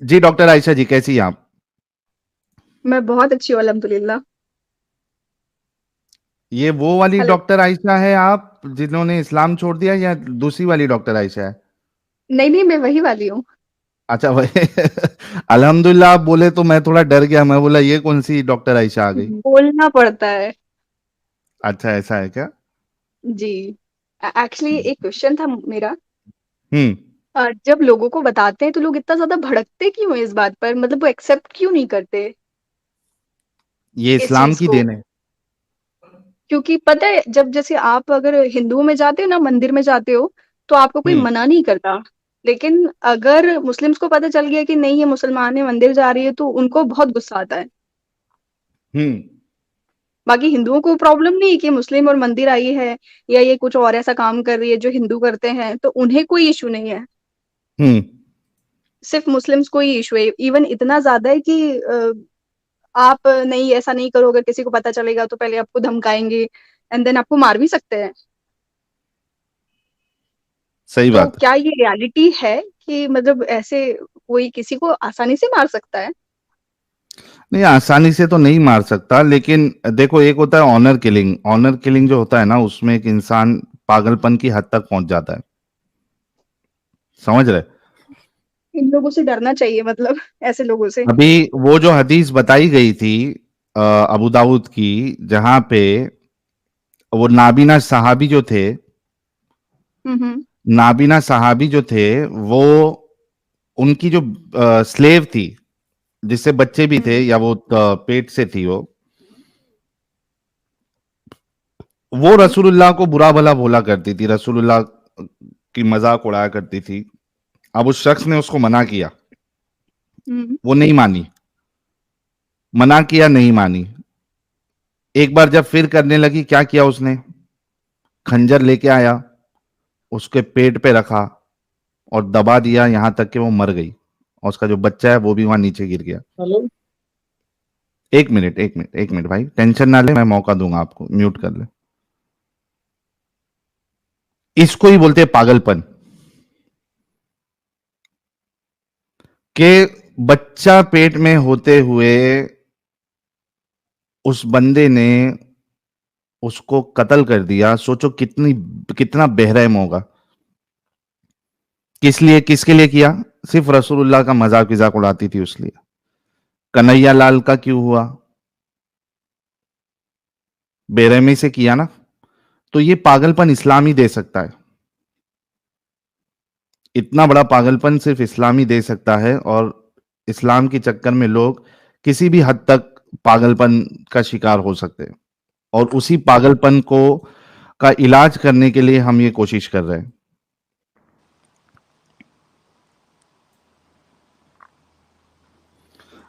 جی doctor Ayesha جی، کیسی ہیں آپ؟ میں بہت اچھی ہوں الحمدللہ. یہ وہ والی ہلو. ڈاکٹر عائشہ ہے آپ جنہوں نے اسلام چھوڑ دیا یا دوسری والی ڈاکٹر عائشہ ہے؟ نہیں نہیں، میں وہی والی ہوں. اچھا وہی الحمدللہ آپ بولے تو میں تھوڑا ڈر گیا، میں بولا یہ کون سی ڈاکٹر عائشہ آ گئی؟ بولنا پڑتا ہے. اچھا ایسا ہے کیا؟ جی. ایکچولی ایک کوشچن تھا میرا. ہوں جب لوگوں کو بتاتے ہیں تو لوگ اتنا زیادہ بھڑکتے کیوں ہیں اس بات پر؟ مطلب وہ ایکسیپٹ کیوں نہیں کرتے یہ اس اسلام چیز کی کو؟ دین ہے. کیونکہ پتہ ہے جب جیسے آپ اگر ہندوؤں میں جاتے ہو نا، مندر میں جاتے ہو تو آپ کو کوئی ہوں منع نہیں کرتا. لیکن اگر مسلمس کو پتہ چل گیا کہ نہیں یہ مسلمان ہے، مندر جا رہی ہے، تو ان کو بہت غصہ آتا ہے. ہوں باقی ہندوؤں کو پرابلم نہیں کہ مسلم اور مندر آئی ہے یا یہ کچھ اور ایسا کام کر رہی ہے جو ہندو کرتے ہیں، تو انہیں کوئی ایشو نہیں ہے. ہوں صرف مسلمس کو ہی ایشو ہے. ایون اتنا زیادہ ہے کہ آپ نہیں ایسا نہیں کرو، اگر کسی کو پتہ چلے گا تو پہلے آپ کو دھمکائیں گے اینڈ دین آپ کو مار بھی سکتے ہیں. صحیح تو بات ہے. کیا یہ ریالٹی ہے کہ مطلب ایسے کوئی کسی کو آسانی سے مار سکتا ہے؟ نہیں آسانی سے تو نہیں مار سکتا، لیکن دیکھو ایک ہوتا ہے آنر کلنگ. آنر کلنگ جو ہوتا ہے نا، اس میں ایک انسان پاگل پن کی حد تک پہنچ جاتا ہے. سمجھ رہے؟ ان لوگوں سے ڈرنا چاہیے، مطلب ایسے لوگوں سے. ابھی وہ جو حدیث بتائی گئی تھی ابو داؤد کی، جہاں پہ وہ نابینا صحابی جو تھے، ہوں. نابینا صحابی جو تھے وہ، ان کی جو سلیو تھی، جس سے بچے بھی تھے یا وہ پیٹ سے تھی، وہ اوکے. رسول اللہ کو برا بھلا بولا کرتی تھی، رسول اللہ کی مذاق اڑایا کرتی تھی. اب اس شخص نے اس کو منع کیا، ہوں. وہ نہیں مانی. منع کیا نہیں مانی. ایک بار جب پھر کرنے لگی، کیا کیا اس نے؟ کھنجر لے کے آیا، اس کے پیٹ پہ رکھا اور دبا دیا یہاں تک کہ وہ مر گئی، اور اس کا جو بچہ ہے وہ بھی وہاں نیچے گر گیا. ہلو. ایک منٹ بھائی، ٹینشن نہ لے، میں موقع دوں گا آپ کو. میوٹ کر لے. اس کو ہی بولتے ہیں پاگل پن، کہ بچہ پیٹ میں ہوتے ہوئے اس بندے نے اس کو قتل کر دیا. سوچو کتنا بہرحم ہوگا. کس کے لیے کیا؟ صرف رسول اللہ کا مذاق وذاق اڑاتی تھی اس لیے. کنہیا لال کا کیوں ہوا؟ بے رحمی سے کیا نا. تو یہ پاگل پن اسلام ہی دے سکتا ہے. اتنا بڑا پاگل پن صرف اسلام ہی دے سکتا ہے، اور اسلام کے چکر میں لوگ کسی بھی حد تک پاگل پن کا شکار ہو سکتے ہیں، اور اسی پاگل پن کو کا علاج کرنے کے لیے ہم یہ کوشش کر رہے ہیں.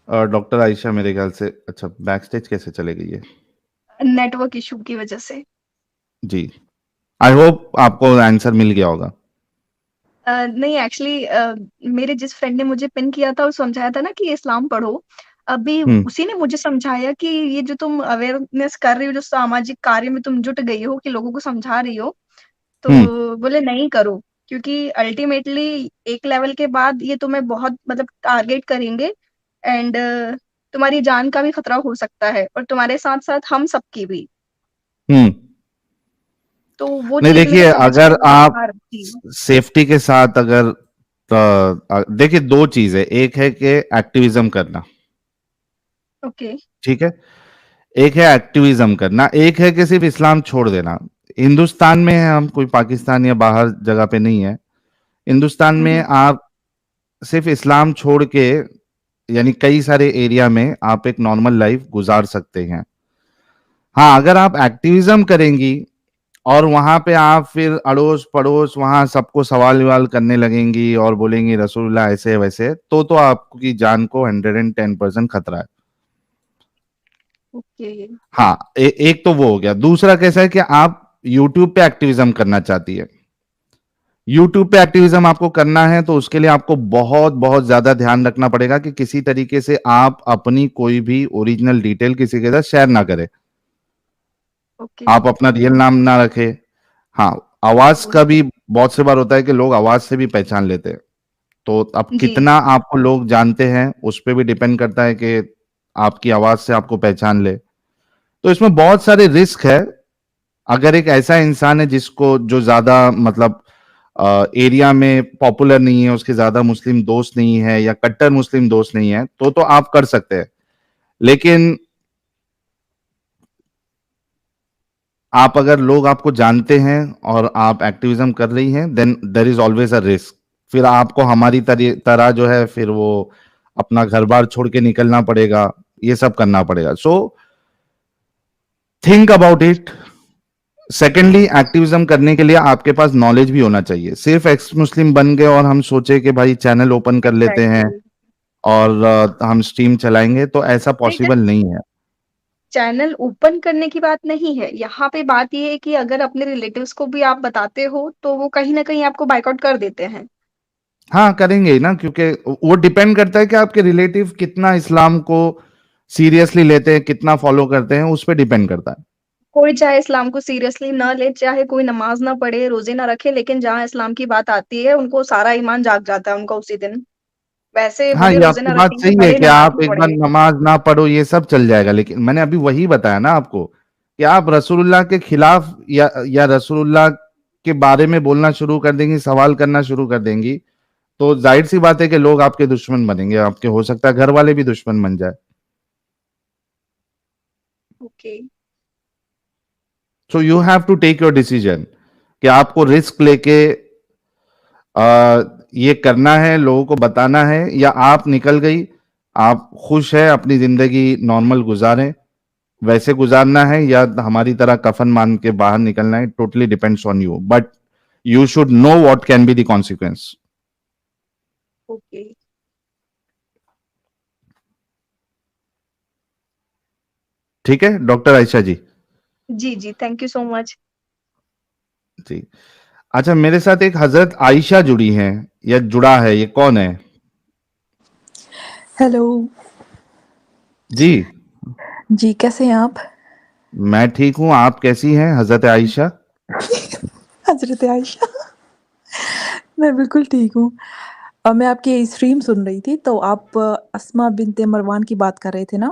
اور ڈاکٹر عائشہ میرے خیال سے اچھا بیک سٹیج کیسے چلے گئی ہے؟ نیٹ ورک ایشو کی وجہ سے. جی آئی ہوپ آپ کو آنسر مل گیا ہوگا. نہیں ایکچولی میرے جس فرینڈ نے مجھے پن کیا تھا، وہ سمجھایا تھا نا کہ اسلام پڑھو. ابھی ہوں اسی نے مجھے سمجھایا کہ یہ جو تم اویئرنیس کر رہی ہو، جو ساماجک کاریہ میں تم جٹ گئی ہو کہ لوگوں کو سمجھا رہی ہو، تو ہوں بولے نہیں کرو. کیونکہ الٹیمیٹلی ایک لیول کے بعد یہ تمہیں بہت مطلب ٹارگیٹ کریں گے، اینڈ تمہاری جان کا بھی خطرہ ہو سکتا ہے، اور تمہارے ساتھ ساتھ ہم سب کی بھی. ہوں تو وہ نہیں چیز میرے دیکھیے، سمجھ اگر میں آپ باہر تھی. سیفٹی کے ساتھ اگر دیکھیے دو چیزیں، ایک ہے کہ ایکٹیویزم کرنا، اوکے. ٹھیک ہے، ایک ہے ایکٹیویزم کرنا، ایک ہے کہ صرف اسلام چھوڑ دینا. ہندوستان میں ہے، ہم کوئی پاکستان یا باہر جگہ پہ نہیں ہے. ہندوستان میں آپ صرف اسلام چھوڑ کے یعنی کئی سارے ایریا میں آپ ایک نارمل لائف گزار سکتے ہیں. ہاں اگر آپ ایکٹیویزم کریں گی اور وہاں پہ آپ پھر اڑوس پڑوس وہاں سب کو سوال ووال کرنے لگیں گی اور بولیں گی رسول اللہ ایسے ویسے، تو آپ کی جان کو 110% خطرہ ہے. اوکے. ہاں ایک تو وہ ہو گیا. دوسرا کیسا ہے کہ آپ یوٹیوب پہ ایکٹیویزم کرنا چاہتی ہے. یوٹیوب پہ ایکٹیویزم آپ کو کرنا ہے تو اس کے لیے آپ کو بہت بہت زیادہ دھیان رکھنا پڑے گا کہ کسی طریقے سے آپ اپنی کوئی بھی اوریجنل ڈیٹیل کسی کے ساتھ شیئر نہ کریں. اوکے. آپ اپنا ریئل نام نہ رکھے. ہاں آواز کا بھی بہت سے بار ہوتا ہے کہ لوگ آواز سے بھی پہچان لیتے ہیں. تو اب جی کتنا آپ کو لوگ جانتے ہیں اس پہ بھی ڈیپینڈ کرتا ہے کہ آپ کی آواز سے آپ کو پہچان لے. تو اس میں بہت سارے رسک ہے. اگر ایک ایسا انسان ہے جس کو جو زیادہ مطلب ایریا میں پاپولر نہیں ہے, اس کے زیادہ مسلم دوست نہیں ہے یا کٹر مسلم دوست نہیں ہے, تو آپ کر سکتے ہیں. لیکن آپ اگر لوگ آپ کو جانتے ہیں اور آپ ایکٹیویزم کر رہی ہیں, دین دیر از آلویز اے رسک. پھر آپ کو ہماری طرح جو ہے پھر وہ اپنا گھر بار چھوڑ کے نکلنا پڑے گا, یہ سب کرنا پڑے گا. So think about it. Secondly, activism کرنے کے لیے آپ کے پاس نالج بھی ہونا چاہیے. صرف ایکس مسلم بن گئے اور ہم سوچے کہ بھائی چینل اوپن کر لیتے ہیں ایگزیکٹلی. اور ہم سٹریم چلائیں گے, تو ایسا نہیں، پاسبل نہیں ہے. چینل اوپن کرنے کی بات نہیں ہے یہاں پہ. بات یہ ہے کہ اگر اپنے ریلیٹیوز کو بھی آپ بتاتے ہو تو وہ کہیں نہ کہیں آپ کو بائک آؤٹ کر دیتے ہیں. ہاں کریں گے نا, کیونکہ وہ ڈیپینڈ کرتا ہے کہ آپ کے ریلیٹیو کتنا اسلام کو سیریسلی لیتے ہیں, کتنا فالو کرتے ہیں, اس پہ ڈیپینڈ کرتا ہے. کوئی چاہے اسلام کو سیریسلی نہ لے, چاہے کوئی نماز نہ پڑھے, روزے نہ رکھے, لیکن جہاں اسلام کی بات آتی ہے ان کو سارا ایمان جاگ جاتا ہے ان کا اسی دن. ویسے ہاں, بھلے یہ آپ روزے کی نہ بات رکھیں گے, صحیح ہے بھلے کہ نماز آپ نہ ایک بار پڑھیں. نماز نہ پڑھو یہ سب چل جائے گا, لیکن میں نے ابھی وہی بتایا نا آپ کو کہ آپ رسول اللہ کے خلاف یا رسول اللہ کے بارے میں بولنا شروع کر دیں گی, سوال کرنا شروع کر دیں گی, تو ظاہر سی بات ہے کہ لوگ آپ کے دشمن بنیں گے. آپ کے ہو سکتا ہے گھر والے بھی دشمن بن جائے. Okay. So you have to take your decision کہ آپ کو رسک لے کے یہ کرنا ہے, لوگوں کو بتانا ہے, یا آپ نکل گئی, آپ خوش ہے, اپنی زندگی نارمل گزاریں, ویسے گزارنا ہے, یا ہماری طرح کفن مان کے باہر نکلنا ہے. Totally depends on you, but you should know what can be the consequence. Okay. ٹھیک ہے ڈاکٹر عائشہ جی. جی جی, تھینک یو سو مچ. جی اچھا, میرے ساتھ ایک حضرت عائشہ جڑی ہیں یا جڑا ہے, یہ کون ہے؟ ہیلو. جی جی کیسے ہیں آپ؟ میں ٹھیک ہوں, آپ کیسی ہیں حضرت عائشہ؟ حضرت عائشہ میں بالکل ٹھیک ہوں. میں آپ کی اسٹریم سن رہی تھی, تو آپ اسما بنت مروان کی بات کر رہے تھے نا؟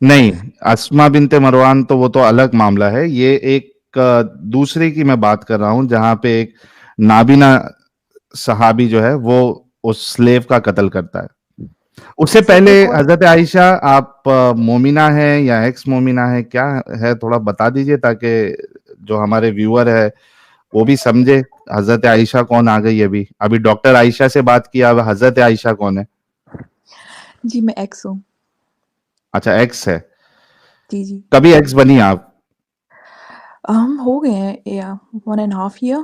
نہیں, اسما بنت مروان تو وہ تو الگ معاملہ ہے. یہ ایک دوسرے کی میں بات کر رہا ہوں, جہاں پہ ایک نابینا صحابی جو ہے وہ اس سلیو کا قتل کرتا ہے. اس سے وہ پہلے تو کون؟ حضرت عائشہ آپ مومنہ ہیں یا ایکس مومنہ ہے, کیا ہے تھوڑا بتا دیجئے تاکہ جو ہمارے ویور ہے وہ بھی سمجھے حضرت عائشہ کون آ گئی. ابھی ڈاکٹر عائشہ سے بات کیا, اب حضرت عائشہ کون ہے؟ جی میں ایکس ہوں. اچھا ایکس ہے. جی جی. کبھی ایکس بنی آپ؟ ہم ہو گئے ہیں 1.5 ایئر.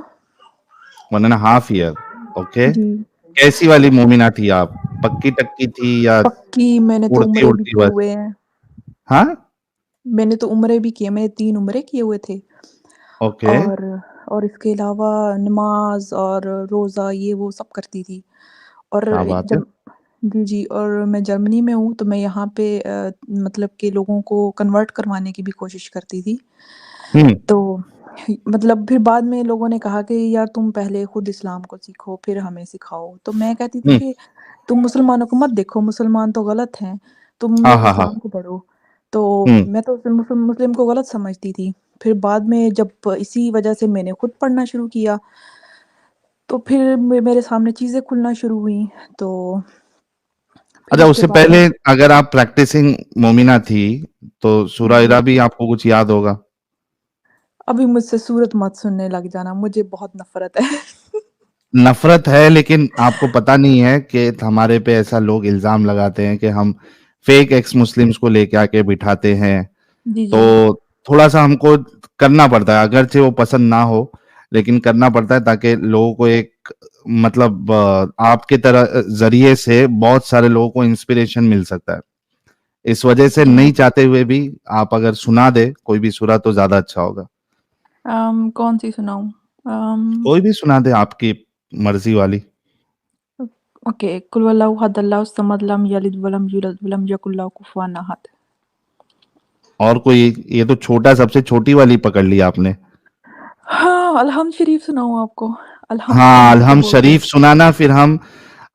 1.5 ایئر. اوکے. جی. کیسی والی مومنہ تھی آپ؟ پکی ٹکی تھی یا پکی, میں نے تو اڑتی عمرے بھی اڑتی کیے بس؟ ہوئے ہیں. ہاں میں نے تو عمرے بھی کیے, میں نے 3 عمرے کیے ہوئے تھے. اوکے. اور اس کے علاوہ نماز اور روزہ یہ وہ سب کرتی تھی. اور کیا بات ہے. جب جی جی, اور میں جرمنی میں ہوں تو میں یہاں پہ مطلب کہ لوگوں کو کنورٹ کروانے کی بھی کوشش کرتی تھی. ہوں تو مطلب پھر بعد میں لوگوں نے کہا کہ یار تم پہلے خود اسلام کو سیکھو پھر ہمیں سکھاؤ. تو میں کہتی تھی ہوں کہ تم مسلمانوں کو مت دیکھو, مسلمان تو غلط ہیں, تم ہاں لوگ ہاں ہاں اسلام کو پڑھو. تو ہوں میں تو مسلم کو غلط سمجھتی تھی. پھر بعد میں جب اسی وجہ سے میں نے خود پڑھنا شروع کیا تو پھر میرے سامنے چیزیں کھلنا شروع ہوئیں. تو پھر اچھا, اس کے سے بعد پہلے اگر آپ پریکٹسنگ مومنہ تھی تو سورہ جی اقرا بھی آپ کو کچھ یاد ہوگا. ابھی مجھ سے سورت مت سننے لگ جانا, مجھے بہت نفرت ہے. نفرت ہے, لیکن آپ کو پتا نہیں ہے کہ ہمارے پہ ایسا لوگ الزام لگاتے ہیں کہ ہم فیک ایکس مسلمز کو لے کے آ کے بٹھاتے ہیں. جی تو جی. تھوڑا سا ہم کو کرنا پڑتا ہے, اگرچہ وہ پسند نہ ہو لیکن کرنا پڑتا ہے, تاکہ لوگوں کو ایک مطلب آپ کے طرح ذریعے سے بہت سارے لوگوں کو انسپریشن مل سکتا ہے. اس وجہ سے جی نہیں چاہتے ہوئے بھی آپ اگر سنا دے کوئی بھی سورہ تو زیادہ اچھا ہوگا. کون سی سناؤں؟ کوئی بھی سنا دے, آپ کی مرضی والی. اوکے. قل هو اللہ احد اللہ الصمد لم یلد ولم یولد ولم یکن لہ کفوا احد. اور کوئی؟ یہ تو چھوٹا, سب سے چھوٹی والی پکڑ لی آپ نے. ہاں الحمد شریف سناؤں آپ کو؟ الحمد ہاں شریف جو الحمد بولتے ہیں. شریف سنانا, پھر ہم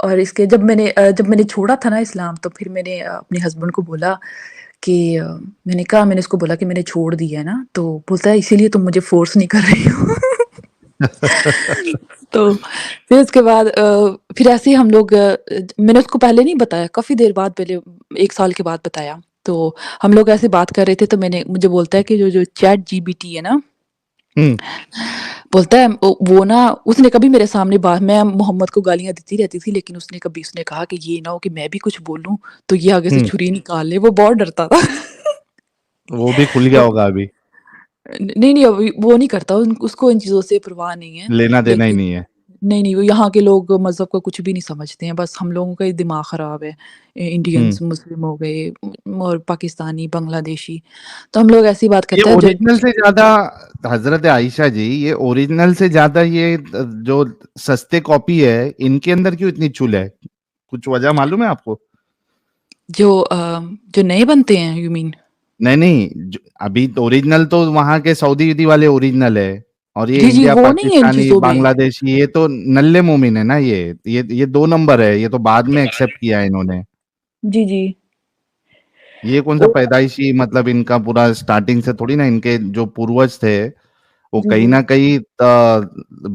اور اس کے جب میں نے چھوڑا تھا نا اسلام، تو پھر میں نے اپنے ہسبینڈ کو بولا کہ میں نے اس کو بولا کہ میں نے چھوڑ دیا ہے نا، تو بولتا ہے اسی لیے تم مجھے فورس نہیں کر رہی ہو۔ تو پھر اس کے بعد پھر ایسے ہی ہم لوگ میں نے اس کو پہلے نہیں بتایا، کافی دیر بعد، پہلے 1 سال کے بعد بتایا۔ تو ہم لوگ ایسے بات کر رہے تھے، تو مجھے بولتا ہے کہ جو چیٹ جی بی ٹی ہے نا، ہوں بولتا ہے وہ نا، اس نے کبھی میرے سامنے میں محمد کو گالیاں دیتی رہتی تھی، لیکن اس نے کہا کہ یہ نہ ہو کہ میں بھی کچھ بولوں تو یہ آگے سے ہوں چھری نکال لے، وہ بہت ڈرتا تھا۔ وہ بھی کھل گیا ہوگا ابھی، نہیں ابھی وہ نہیں کرتا، اس کو ان چیزوں سے پرواہ نہیں ہے، لینا دینا ہی لیکن نہیں ہے۔ نہیں وہ یہاں کے لوگ مذہب کو کچھ بھی نہیں سمجھتے ہیں، بس ہم لوگوں کا ہی دماغ خراب ہے، ہوں انڈینس مسلم ہو گئے اور پاکستانی بنگلہ دیشی، تو ہم لوگ ایسی بات یہ کرتے ہیں اوریجنل سے زیادہ، حضرت عائشہ جی، یہ اوریجنل سے زیادہ یہ جو سستے کاپی ہے، ان کے اندر کیوں اتنی چل ہے؟ کچھ وجہ معلوم ہے آپ کو؟ جو نئے بنتے ہیں، یو مین؟ نہیں ابھی تو اوریجنل تو وہاں کے سعودی ودی والے اوریجنل ہے، اور یہ جی انڈیا وہ نہیں ہے ان پاکستانی چیزوں میں، بنگلہ دیشی یہ تو نلے مومن ہے نا، یہ 2 نمبر ہے، یہ تو بعد میں ایکسپٹ کیا ہے انہوں نے۔ جی یہ کون سا پیدائشی، مطلب ان کا پورا سٹارٹنگ سے تھوڑی نا، ان کے جو پوروج تھے وہ جی کہیں جی نہ کہیں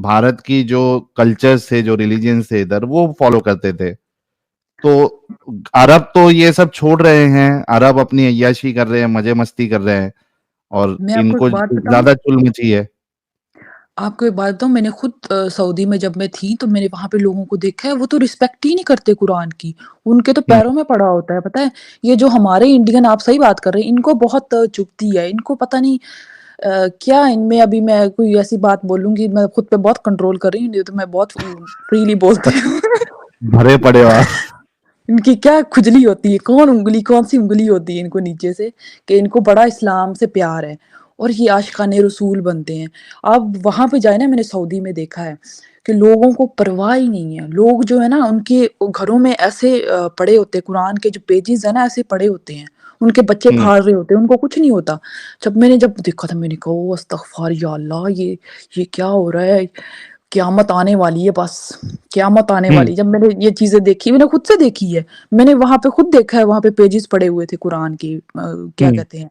بھارت کی جو کلچرز تھے، جو ریلیجنز تھے ادھر، وہ فالو کرتے تھے۔ تو عرب تو یہ سب چھوڑ رہے ہیں، عرب اپنی عیاشی کر رہے ہیں، مزے مستی کر رہے ہیں، اور میں آپ ان کو کو ایک بات بتاؤں، زیادہ چل مچی ہے۔ میں نے خود سعودی میں جب میں تھی تو میں نے وہاں پہ لوگوں کو دیکھا ہے، وہ تو رسپیکٹ ہی نہیں کرتے قرآن کی، ان کے تو ہوں پیروں میں پڑا ہوتا ہے، پتہ ہے؟ یہ جو ہمارے انڈین، آپ صحیح بات کر رہے ہیں، ان کو بہت چبھتی ہے، ان کو پتہ نہیں کیا ان میں، ابھی میں کوئی ایسی بات بولوں گی، میں خود پہ بہت کنٹرول کر رہی ہوں، نہیں تو میں بہت فریلی بولتی ہوں۔ بھرے پڑے ہو آپ۔ ان کی کیا کھجلی ہوتی ہے، کون سی انگلی ہوتی ہے ان کو نیچے سے، کہ ان کو بڑا اسلام سے پیار ہے، اور یہ عاشقان رسول بنتے ہیں۔ آپ وہاں پہ جائیں نا، میں نے سعودی میں دیکھا ہے کہ لوگوں کو پرواہ ہی نہیں ہے، لوگ جو ہے نا ان کے گھروں میں ایسے پڑے ہوتے ہیں، قرآن کے جو پیجز ہیں نا ایسے پڑے ہوتے ہیں، ان کے بچے ہوں پھاڑ رہے ہوتے ہیں، ان کو کچھ نہیں ہوتا۔ جب دیکھا تھا، میں نے کہا او استغفار یا اللہ، یہ کیا ہو رہا ہے، قیامت آنے والی ہے، بس قیامت آنے ہوں والی۔ جب میں نے یہ چیزیں دیکھی، میں نے خود سے دیکھی ہے، میں نے وہاں پہ خود دیکھا ہے، وہاں پہ پیجز پڑے ہوئے تھے قرآن کے، کیا ہوں کہتے ہیں،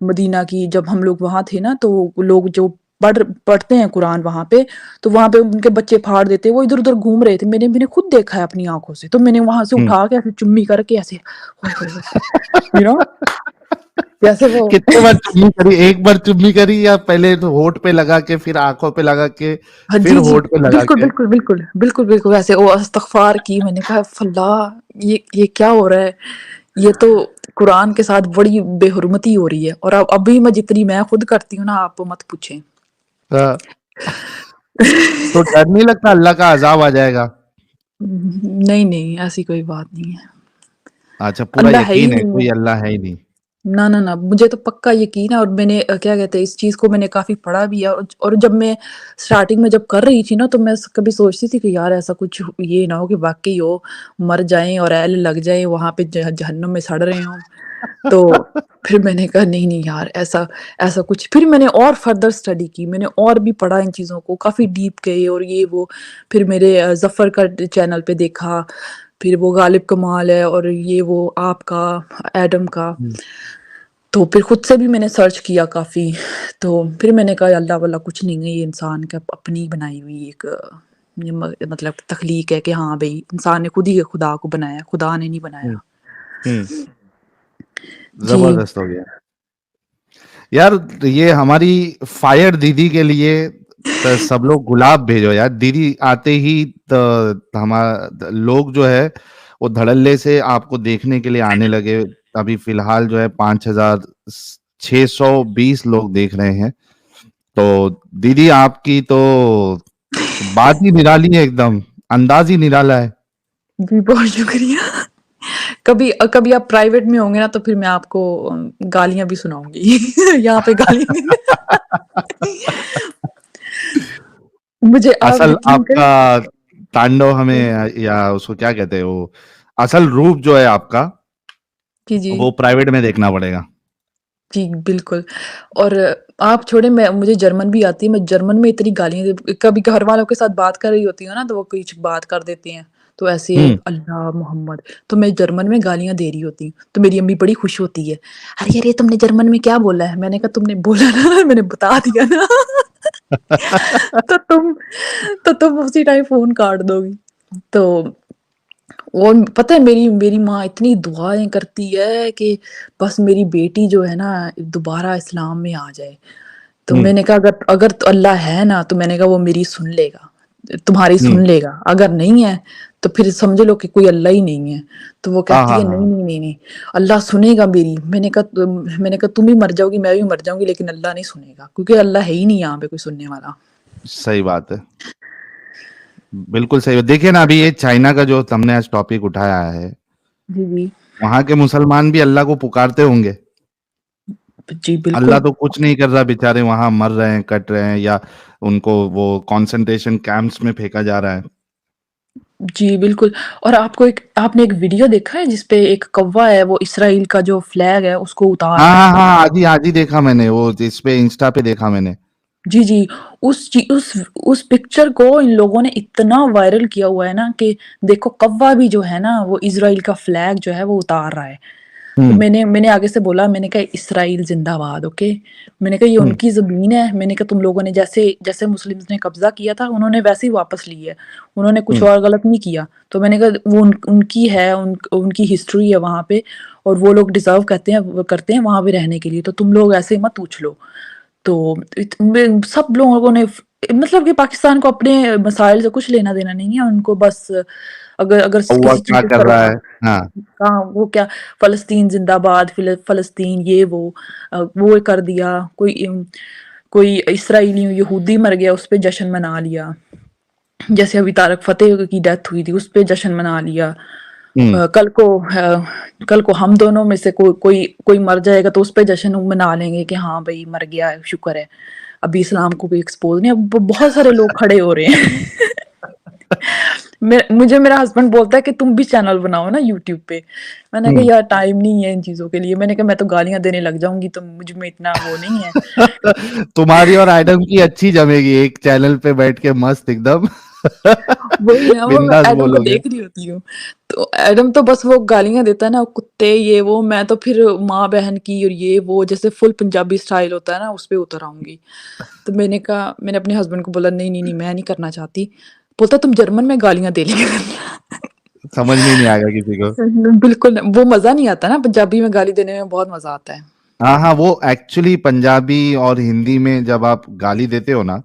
مدینہ کی، جب ہم لوگ وہاں تھے نا، تو لوگ جو پڑھتے ہیں قرآن وہاں پہ، تو وہاں پہ ان کے بچے پھاڑ دیتے، وہ ادھر ادھر گھوم رہے تھے، میں نے خود دیکھا ہے اپنی آنکھوں سے، تو میں نے وہاں سے ہوں اٹھا کے ایسے چمی کر کے ایسے ہوئے ہوئے ہوئے، you know، جیسے وہ کتنے بار چمی کری؟ ایک بار چمی کری، یا پہلے تو ہونٹ پہ لگا کے، پھر آنکھوں پہ لگا کے، ہاں پھر جی جی، ہونٹ پہ لگا بالکل کے؟ بالکل بالکل بالکل بالکل ویسے وہ استغفار کی، میں نے کہا فلاح، یہ کیا ہو رہا ہے، یہ تو قرآن کے ساتھ بڑی بے حرمتی ہو رہی ہے، اور ابھی میں خود کرتی ہوں نا، آپ مت پوچھیں۔ ہاں۔ تو ڈر نہیں لگتا اللہ کا عذاب آ جائے گا؟ نہیں ایسی کوئی بات نہیں ہے، اچھا، پورا اللہ ہے ہی یقین ہے، نہیں ہے، کوئی اللہ ہے ہی نہیں؟ نہ مجھے تو پکا یقین ہے، اور میں نے کیا کہتے ہیں، اس چیز کو میں نے کافی پڑھا بھی ہے، اور جب میں سٹارٹنگ میں جب کر رہی تھی نا، تو میں کبھی سوچتی تھی کہ یار ایسا کچھ یہ نہ ہو کہ واقعی ہو، مر جائیں اور ایل لگ جائیں وہاں پہ جہنم میں سڑ رہے ہوں، تو پھر میں نے کہا نہیں یار، ایسا کچھ، پھر میں نے اور فردر اسٹڈی کی، میں نے اور بھی پڑھا ان چیزوں کو، کافی ڈیپ گئے، اور یہ وہ، پھر میرے ظفر کا چینل پہ دیکھا، پھر وہ غالب کمال ہے، اور یہ وہ آپ کا ایڈم کا، تو پھر خود سے بھی میں نے سرچ کیا کافی، تو پھر میں نے کہا اللہ واللہ کچھ نہیں ہے، یہ انسان کا اپنی بنائی ہوئی ایک مطلب تخلیق ہے، کہ ہاں بھئی انسان نے خود ہی خدا کو بنایا، خدا نے نہیں بنایا۔ ہوں جی زبردست ہو گیا یار۔ یہ ہماری فائر دیدی کے لیے تو سب لوگ گلاب بھیجو یار، دیدی آتے ہی ہمارا لوگ جو ہے وہ دھڑلے سے آپ کو دیکھنے کے لیے آنے لگے۔ ابھی فی الحال جو ہے 5620 لوگ دیکھ رہے ہیں۔ تو دیدی آپ کی تو بات ہی نرالی ہے، ایک دم انداز ہی نرالا ہے۔ جی بہت شکریہ، کبھی آپ پرائیویٹ میں ہوں گے نا، تو پھر میں آپ کو گالیاں بھی سناؤں گی، یہاں پہ گالیاں مجھے آپ اصل یقین آپ کریں، کا تانڈو ہمیں، یا اس کو کیا کہتے ہیں، وہ اصل روپ جو ہے آپ کا، جی وہ پرائیویٹ میں دیکھنا پڑے گا۔ جی بالکل، اور آپ چھوڑیں، مجھے جرمن بھی آتی ہے، میں جرمن میں اتنی گالیاں، کبھی گھر والوں کے ساتھ بات کر رہی ہوتی ہوں نا، تو وہ کچھ بات کر دیتی ہیں، تو ایسے ہوں اللہ محمد، تو میں جرمن میں گالیاں دے رہی ہوتی ہوں، تو میری امی بڑی خوش ہوتی ہے، ارے ارے تم نے جرمن میں کیا بولا ہے؟ میں نے کہا تم نے بولا نا، میں نے بتا دیا نا تو تم اسی ٹائم فون کاٹ دو گی. تو اور پتہ ہے میری ماں اتنی دعائیں کرتی ہے کہ بس میری بیٹی جو ہے نا دوبارہ اسلام میں آ جائے. تو ہوں میں نے کہا اگر تو اللہ ہے نا، تو میں نے کہا وہ میری سن لے گا، تمہاری ہوں سن لے گا، اگر نہیں ہے تو پھر سمجھ لو کہ کوئی اللہ ہی نہیں ہے. تو وہ ہاں کہتی ہاں ہے ہاں نہیں اللہ سنے گا میری. میں نے کہا تم بھی مر جاؤ گی، میں بھی مر جاؤں گی، لیکن اللہ نہیں سنے گا، کیونکہ اللہ ہے ہی نہیں یہاں پہ کوئی سننے والا. صحیح بات ہے، بالکل صحیح. دیکھیے نا، ابھی یہ چائنا کا جو تم نے آج ٹاپک اٹھایا ہے، جی جی وہاں کے مسلمان بھی اللہ کو پکارتے ہوں گے. جی اللہ بالکل. تو کچھ نہیں کر رہا، بےچارے وہاں مر رہے ہیں، کٹ رہے ہیں، یا ان کو وہ کانسنٹریشن کیمپس میں پھینکا جا رہا ہے. جی بالکل. اور آپ نے ایک ویڈیو دیکھا ہے جس پہ ایک کوا ہے، وہ اسرائیل کا جو فلیگ ہے اس کو اتار ہاں رہا ہے. ہاں ہاں، آج ہی دیکھا میں نے، وہ اس پہ انسٹا پہ دیکھا میں نے. جی جی. اس پکچر کو ان لوگوں نے اتنا وائرل کیا ہوا ہے نا کہ دیکھو کوا بھی جو ہے نا وہ اسرائیل کا فلیگ جو ہے وہ اتار رہا ہے. تو ہوں میں نے آگے سے بولا، میں نے کہا اسرائیل زندہ باد. اوکے، میں نے کہا یہ ان ہوں کی زمین ہے. میں نے کہا تم لوگوں نے جیسے مسلمز نے قبضہ کیا تھا، انہوں نے ویسے ہی واپس لی ہے، انہوں نے کچھ ہوں اور غلط نہیں کیا. تو میں نے کہا وہ ان کی ہے، ان کی ہسٹری ہے وہاں پہ، اور وہ لوگ ڈیزرو کرتے ہیں وہاں پہ رہنے کے لیے. تو تم لوگ ایسے مت پوچھ لو. تو سب لوگوں نے مطلب کہ پاکستان کو اپنے مسائل سے کچھ لینا دینا نہیں ہے. ان کو بس اگر ہوا کسی چیز کیا کو کر رہا ہے. ہاں کہاں وہ کیا فلسطین زندہ باد، فلسطین یہ وہ کر دیا. کوئی اسرائیلی یہودی مر گیا، اس پہ جشن منا لیا. جیسے ابھی طارق فتح کی ڈیتھ ہوئی تھی، اس پہ جشن منا لیا. ہوں کل کو ہم دونوں میں سے کوئی مر جائے گا تو اس پہ جشن منا لیں گے کہ ہاں بھائی مر گیا ہے، شکر ہے. ابھی اسلام کو بھی ایکسپوز نہیں، اب بہت سارے لوگ کھڑے ہو رہے ہیں. مجھے میرا ہسبینڈ بولتا ہے کہ تم بھی چینل بناؤ نا یوٹیوب پہ. میں نے کہا ہوں یار ٹائم نہیں ہے ان چیزوں کے لیے. میں نے کہا میں تو گالیاں دینے لگ جاؤں گی تو مجھ میں اتنا وہ نہیں ہے. تمہاری اور ایڈم کی اچھی جمے گی ایک چینل پہ بیٹھ کے، مست ایک دم وہی نا، وہ میں بنداس ایڈم کو بولو گے. دیکھ رہی ہوتی ہوں تو ایڈم تو بس وہ گالیاں دیتا ہے نا، کتے یہ وہ. میں تو پھر ماں بہن کی اور یہ وہ جیسے فل پنجابی سٹائل ہوتا ہے نا اس پہ اتر آؤں گی. تو میں نے اپنے ہسبینڈ کو بولا نہیں میں نہیں کرنا چاہتی. بولتا تم جرمن میں گالیاں دے لیا. سمجھ میں نہیں آئے گا کسی کو. بالکل وہ مزہ نہیں آتا نا، پنجابی میں گالی دینے میں بہت مزہ آتا ہے. ہاں ہاں، وہ ایکچولی پنجابی اور ہندی میں جب آپ گالی دیتے ہو نا،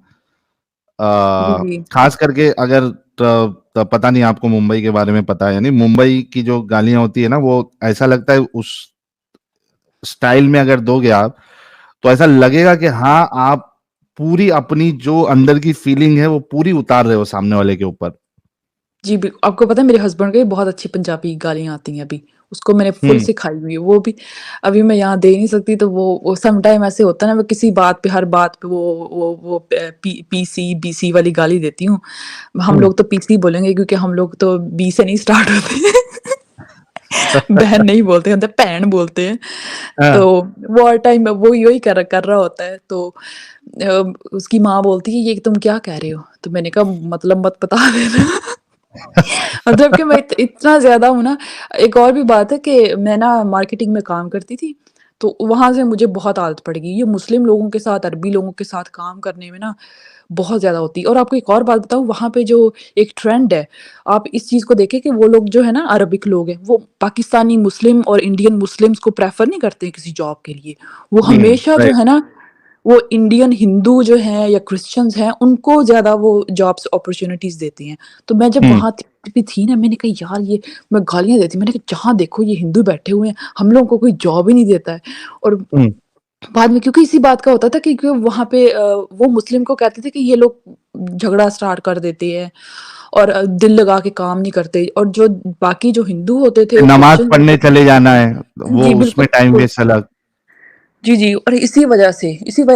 جی جی خاص کر کے اگر پتہ نہیں آپ کو ممبئی کے بارے میں پتا ہے یا نہیں، ممبئی کی جو گالیاں ہوتی ہے نا، وہ ایسا لگتا ہے اس سٹائل میں اگر دو گے آپ تو ایسا لگے گا کہ ہاں آپ پوری اپنی جو اندر کی فیلنگ ہے وہ پوری اتار رہے ہو سامنے والے کے اوپر. جی آپ کو پتا ہے میرے ہسبینڈ کو بہت اچھی پنجابی گالیاں آتی ہیں. ابھی اس کو میں نے فل ہوں سکھائی ہوئی ہے. وہ بھی ابھی میں یہاں دے نہیں سکتی، تو وہ سم ٹائم ایسے ہوتا ہے نا، وہ کسی بات پہ ہر بات پہ وہ پی سی بی سی والی گالی دیتی ہوں. ہم ہوں لوگ تو پی سی بولیں گے کیونکہ ہم لوگ تو بی سے نہیں سٹارٹ ہوتے. بہن نہیں بولتے ہیں، بہن بولتے ہیں. ہاں تو وہ ہر ٹائم وہ یہی کر رہا ہوتا ہے. تو اس کی ماں بولتی ہے یہ تم کیا کہہ رہے ہو؟ تو میں نے کہا مطلب مت بتا دینا. مطلب کہ میں اتنا زیادہ ہوں نا. ایک اور بھی بات ہے کہ میں نا مارکیٹنگ میں کام کرتی تھی، تو وہاں سے مجھے بہت عادت پڑ گئی یہ مسلم لوگوں کے ساتھ، عربی لوگوں کے ساتھ کام کرنے میں نا بہت زیادہ ہوتی ہے. اور آپ کو ایک اور بات بتاؤں، وہاں پہ جو ایک ٹرینڈ ہے، آپ اس چیز کو دیکھیں کہ وہ لوگ جو ہے نا عربک لوگ ہیں، وہ پاکستانی مسلم اور انڈین مسلمس کو پریفر نہیں کرتے کسی جاب کے لیے. وہ ہمیشہ جو رائٹ. ہے نا وہ انڈین ہندو جو ہیں یا کرسچنز ہیں ان کو زیادہ وہ جابس اپرچونیٹیز دیتے ہیں. تو میں جب وہاں بھی تھی نا، میں نے کہا یار یہ میں گالیاں دیتی، میں نے کہا جہاں دیکھو یہ ہندو بیٹھے ہوئے ہیں، ہم لوگوں کو کوئی جاب ہی نہیں دیتا ہے. اور بعد میں کیونکہ اسی بات کا ہوتا تھا کہ وہاں پہ وہ مسلم کو کہتے تھے کہ یہ لوگ جھگڑا سٹارٹ کر دیتے ہیں اور دل لگا کے کام نہیں کرتے. اور جو باقی جو ہندو ہوتے تھے، نماز کرسچن پڑھنے ہوتے تھے. چلے جانا ہے، جی وہ اس بالکل میں ٹائم بالکل. ویسٹ الگ. جی اور اسی وجہ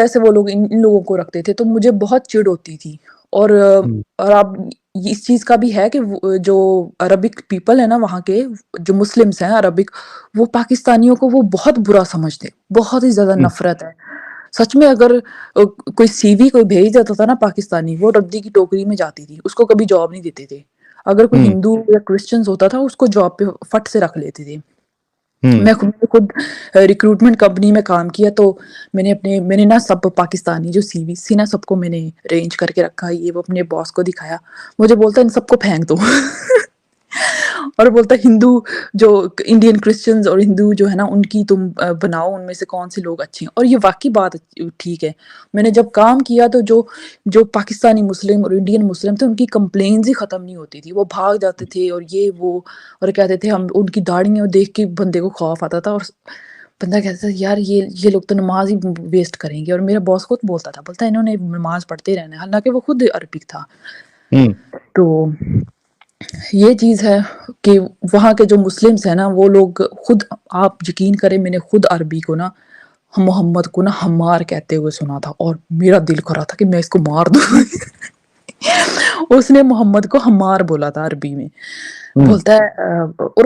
سے وہ لوگ ان لوگوں کو رکھتے تھے. تو مجھے بہت چڑ ہوتی تھی. اور آپ اس چیز کا بھی ہے کہ جو عربک پیپل ہے نا وہاں کے جو مسلمس ہیں عربک، وہ پاکستانیوں کو وہ بہت برا سمجھتے، بہت ہی زیادہ نفرت ہے. سچ میں اگر کوئی سی وی کوئی بھیج دیتا تھا نا پاکستانی، وہ ردی کی ٹوکری میں جاتی تھی، اس کو کبھی جاب نہیں دیتے تھے. اگر کوئی ہندو یا کرسچنز ہوتا تھا اس کو جاب پہ فٹ سے رکھ لیتے تھے. میں خود ریکروٹمنٹ کمپنی میں کام کیا تو میں نے نا سب پاکستانی جو سی وی سی نا سب کو میں نے ارینج کر کے رکھا. یہ وہ اپنے باس کو دکھایا, مجھے بولتا ان سب کو پھینک دو اور بولتا ہندو جو انڈین کرسچنز اور ہندو جو ہے نا ان کی تم بناؤ, ان میں سے کون سے لوگ اچھے ہیں. اور یہ واقعی بات ٹھیک ہے. میں نے جب کام کیا تو جو پاکستانی مسلم اور انڈین مسلم تھے ان کی کمپلینز ہی ختم نہیں ہوتی تھی. وہ بھاگ جاتے تھے اور یہ وہ اور کہتے تھے, ہم ان کی داڑھیاں دیکھ کے بندے کو خوف آتا تھا, اور بندہ کہتا تھا یار یہ لوگ تو نماز ہی ویسٹ کریں گے. اور میرا باس خود بولتا انہوں نے نماز پڑھتے رہنا ہے, حالانکہ وہ خود عربک تھا. تو یہ چیز ہے کہ وہاں کے جو مسلمس ہیں نا وہ لوگ خود, آپ یقین کریں میں نے خود عربی کو نا محمد کو نا ہمار کہتے ہوئے سنا تھا, اور میرا دل کر رہا تھا کہ میں اس کو مار دوں. اس نے محمد کو ہمار بولا تھا عربی میں. بولتا ہے اور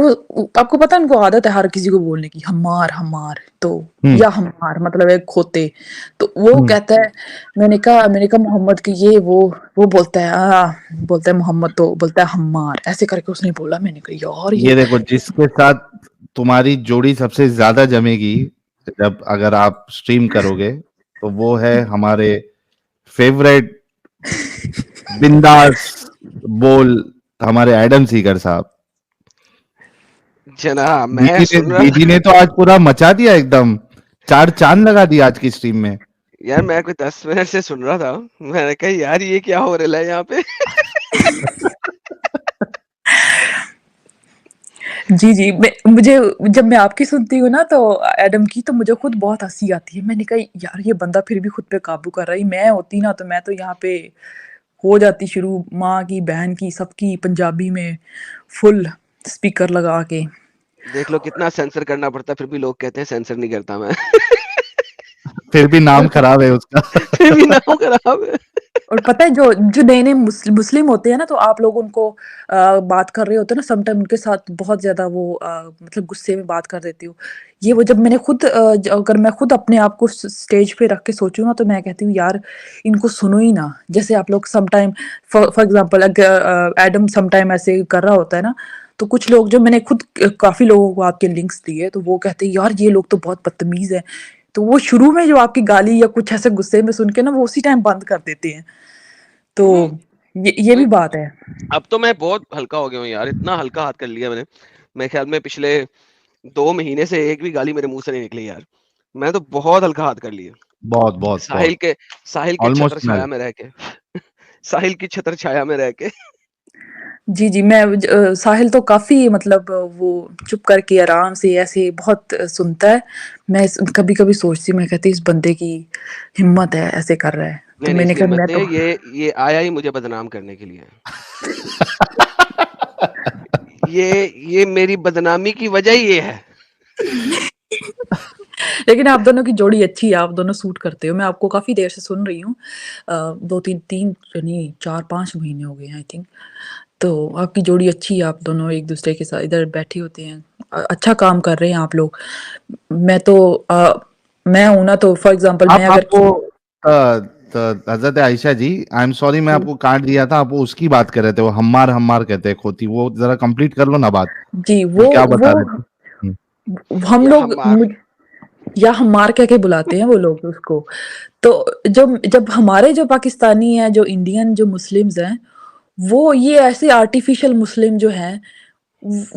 آپ کو پتا ان کو عادت ہے ہر کسی کو بولنے کی, ہمار تو یا ہمار مطلب ہے کھوتے. تو وہ کہتا ہے, میں نے کہا محمد کی یہ وہ بولتا ہے محمد تو بولتا ہے ہمار, ایسے کر کے اس نے بولا. میں نے کہا یار یہ دیکھو جس کے ساتھ تمہاری جوڑی سب سے زیادہ جمے گی جب اگر آپ سٹریم کرو گے تو وہ ہے ہمارے فیوریٹ بنداس بول ہمارے ایڈم سیگر صاحب. جناب میں سن رہا دیدی نے تو آج پورا مچا دیا, ایک دم 4 چاند لگا دیا آج کی سٹریم میں. یار میں کوئی 10 منٹ سے سن رہا تھا, میں نے کہا یار یہ کیا ہو رہا ہے یہاں پہ. جی مجھے جب میں آپ کی سنتی ہوں نا تو ایڈم کی, تو مجھے خود بہت ہنسی آتی ہے. میں نے کہا یار یہ بندہ پھر بھی خود پہ قابو کر رہا ہے. میں ہوتی نا تو میں تو یہاں پہ ہو جاتی شروع, ماں کی بہن کی سب کی پنجابی میں فل اسپیکر لگا کے. دیکھ لو کتنا سینسر کرنا پڑتا ہے, پھر بھی لوگ کہتے ہیں سینسر نہیں کرتا میں. پھر بھی نام خراب ہے اس کا. پھر بھی نام خراب ہے. اور پتہ ہے جو نئے نئے مسلم ہوتے ہیں نا, تو آپ لوگ ان کو بات کر رہے ہوتے ہیں نا, سم ٹائم ان کے ساتھ بہت زیادہ وہ مطلب غصے میں بات کر دیتی ہوں. یہ وہ جب میں نے اگر میں خود اپنے آپ کو اسٹیج پہ رکھ کے سوچوں نا, تو میں کہتی ہوں یار ان کو سنو ہی نا. جیسے آپ لوگ some time for example Adam some time ایسے کر رہا ہوتا ہے نا, تو کچھ لوگ جو میں نے خود کافی لوگوں کو آپ کے لنکس دیے, تو وہ کہتے ہیں یار یہ لوگ تو بہت بدتمیز ہیں. تو وہ شروع میں جو آپ کی گالی یا کچھ ایسے غصے میں سن کے نا, وہ اسی ٹائم بند کر دیتے ہیں. تو یہ بھی بات ہے. اب تو میں بہت ہلکا ہو گیا ہوں یار, اتنا ہلکا ہاتھ کر لیا میں نے. میرے خیال میں پچھلے 2 مہینے سے ایک بھی گالی میرے منہ سے نہیں نکلی یار. میں تو بہت ہلکا ہاتھ کر لیا. بہت ساحل کے چھتر Almost چھایا میں رہ کے, ساحل کی چھتر چھایا میں رہ کے. جی میں ساحل تو کافی مطلب وہ چپ کر کے آرام سے ایسے بہت سنتا ہے. میں کبھی کبھی سوچتی ہوں, میں کہتی اس بندے کی ہمت ہے ایسے کر رہا ہے. تو میں نہیں نے اس کی کہا میں ہمت تو نہیں, یہ آیا ہی مجھے بدنام کرنے کے لیے. یہ میری بدنامی کی وجہ ہی یہ ہے. لیکن آپ دونوں کی جوڑی اچھی ہے, آپ دونوں سوٹ کرتے ہو. میں آپ کو کافی دیر سے سن رہی ہوں, 4-5 مہینے ہو گئے ہیں آئی تھنک. تو آپ کی جوڑی اچھی ہے, آپ دونوں ایک دوسرے کے ساتھ ادھر بیٹھے ہوتے ہیں, اچھا کام کر رہے ہیں آپ لوگ. میں ہوں نا, تو فار ایگزامپل میں آپ اگر کو حضرت عائشہ جی, آئی ایم سوری میں آپ کو کاٹ دیا تھا. آپ اس کی بات کر رہے تھے, وہ ہمار کہتے ہیں کھوتی. وہ ذرا کمپلیٹ کر لو نا بات. جی کیا بتا رہے تھے؟ ہم یا لوگ ہمار یا ہمار کہہ کے بلاتے ہیں وہ لوگ اس کو. تو جب ہمارے جو پاکستانی ہیں, جو انڈین جو مسلمز ہیں, وہ یہ ایسے آرٹیفیشل مسلم جو ہیں,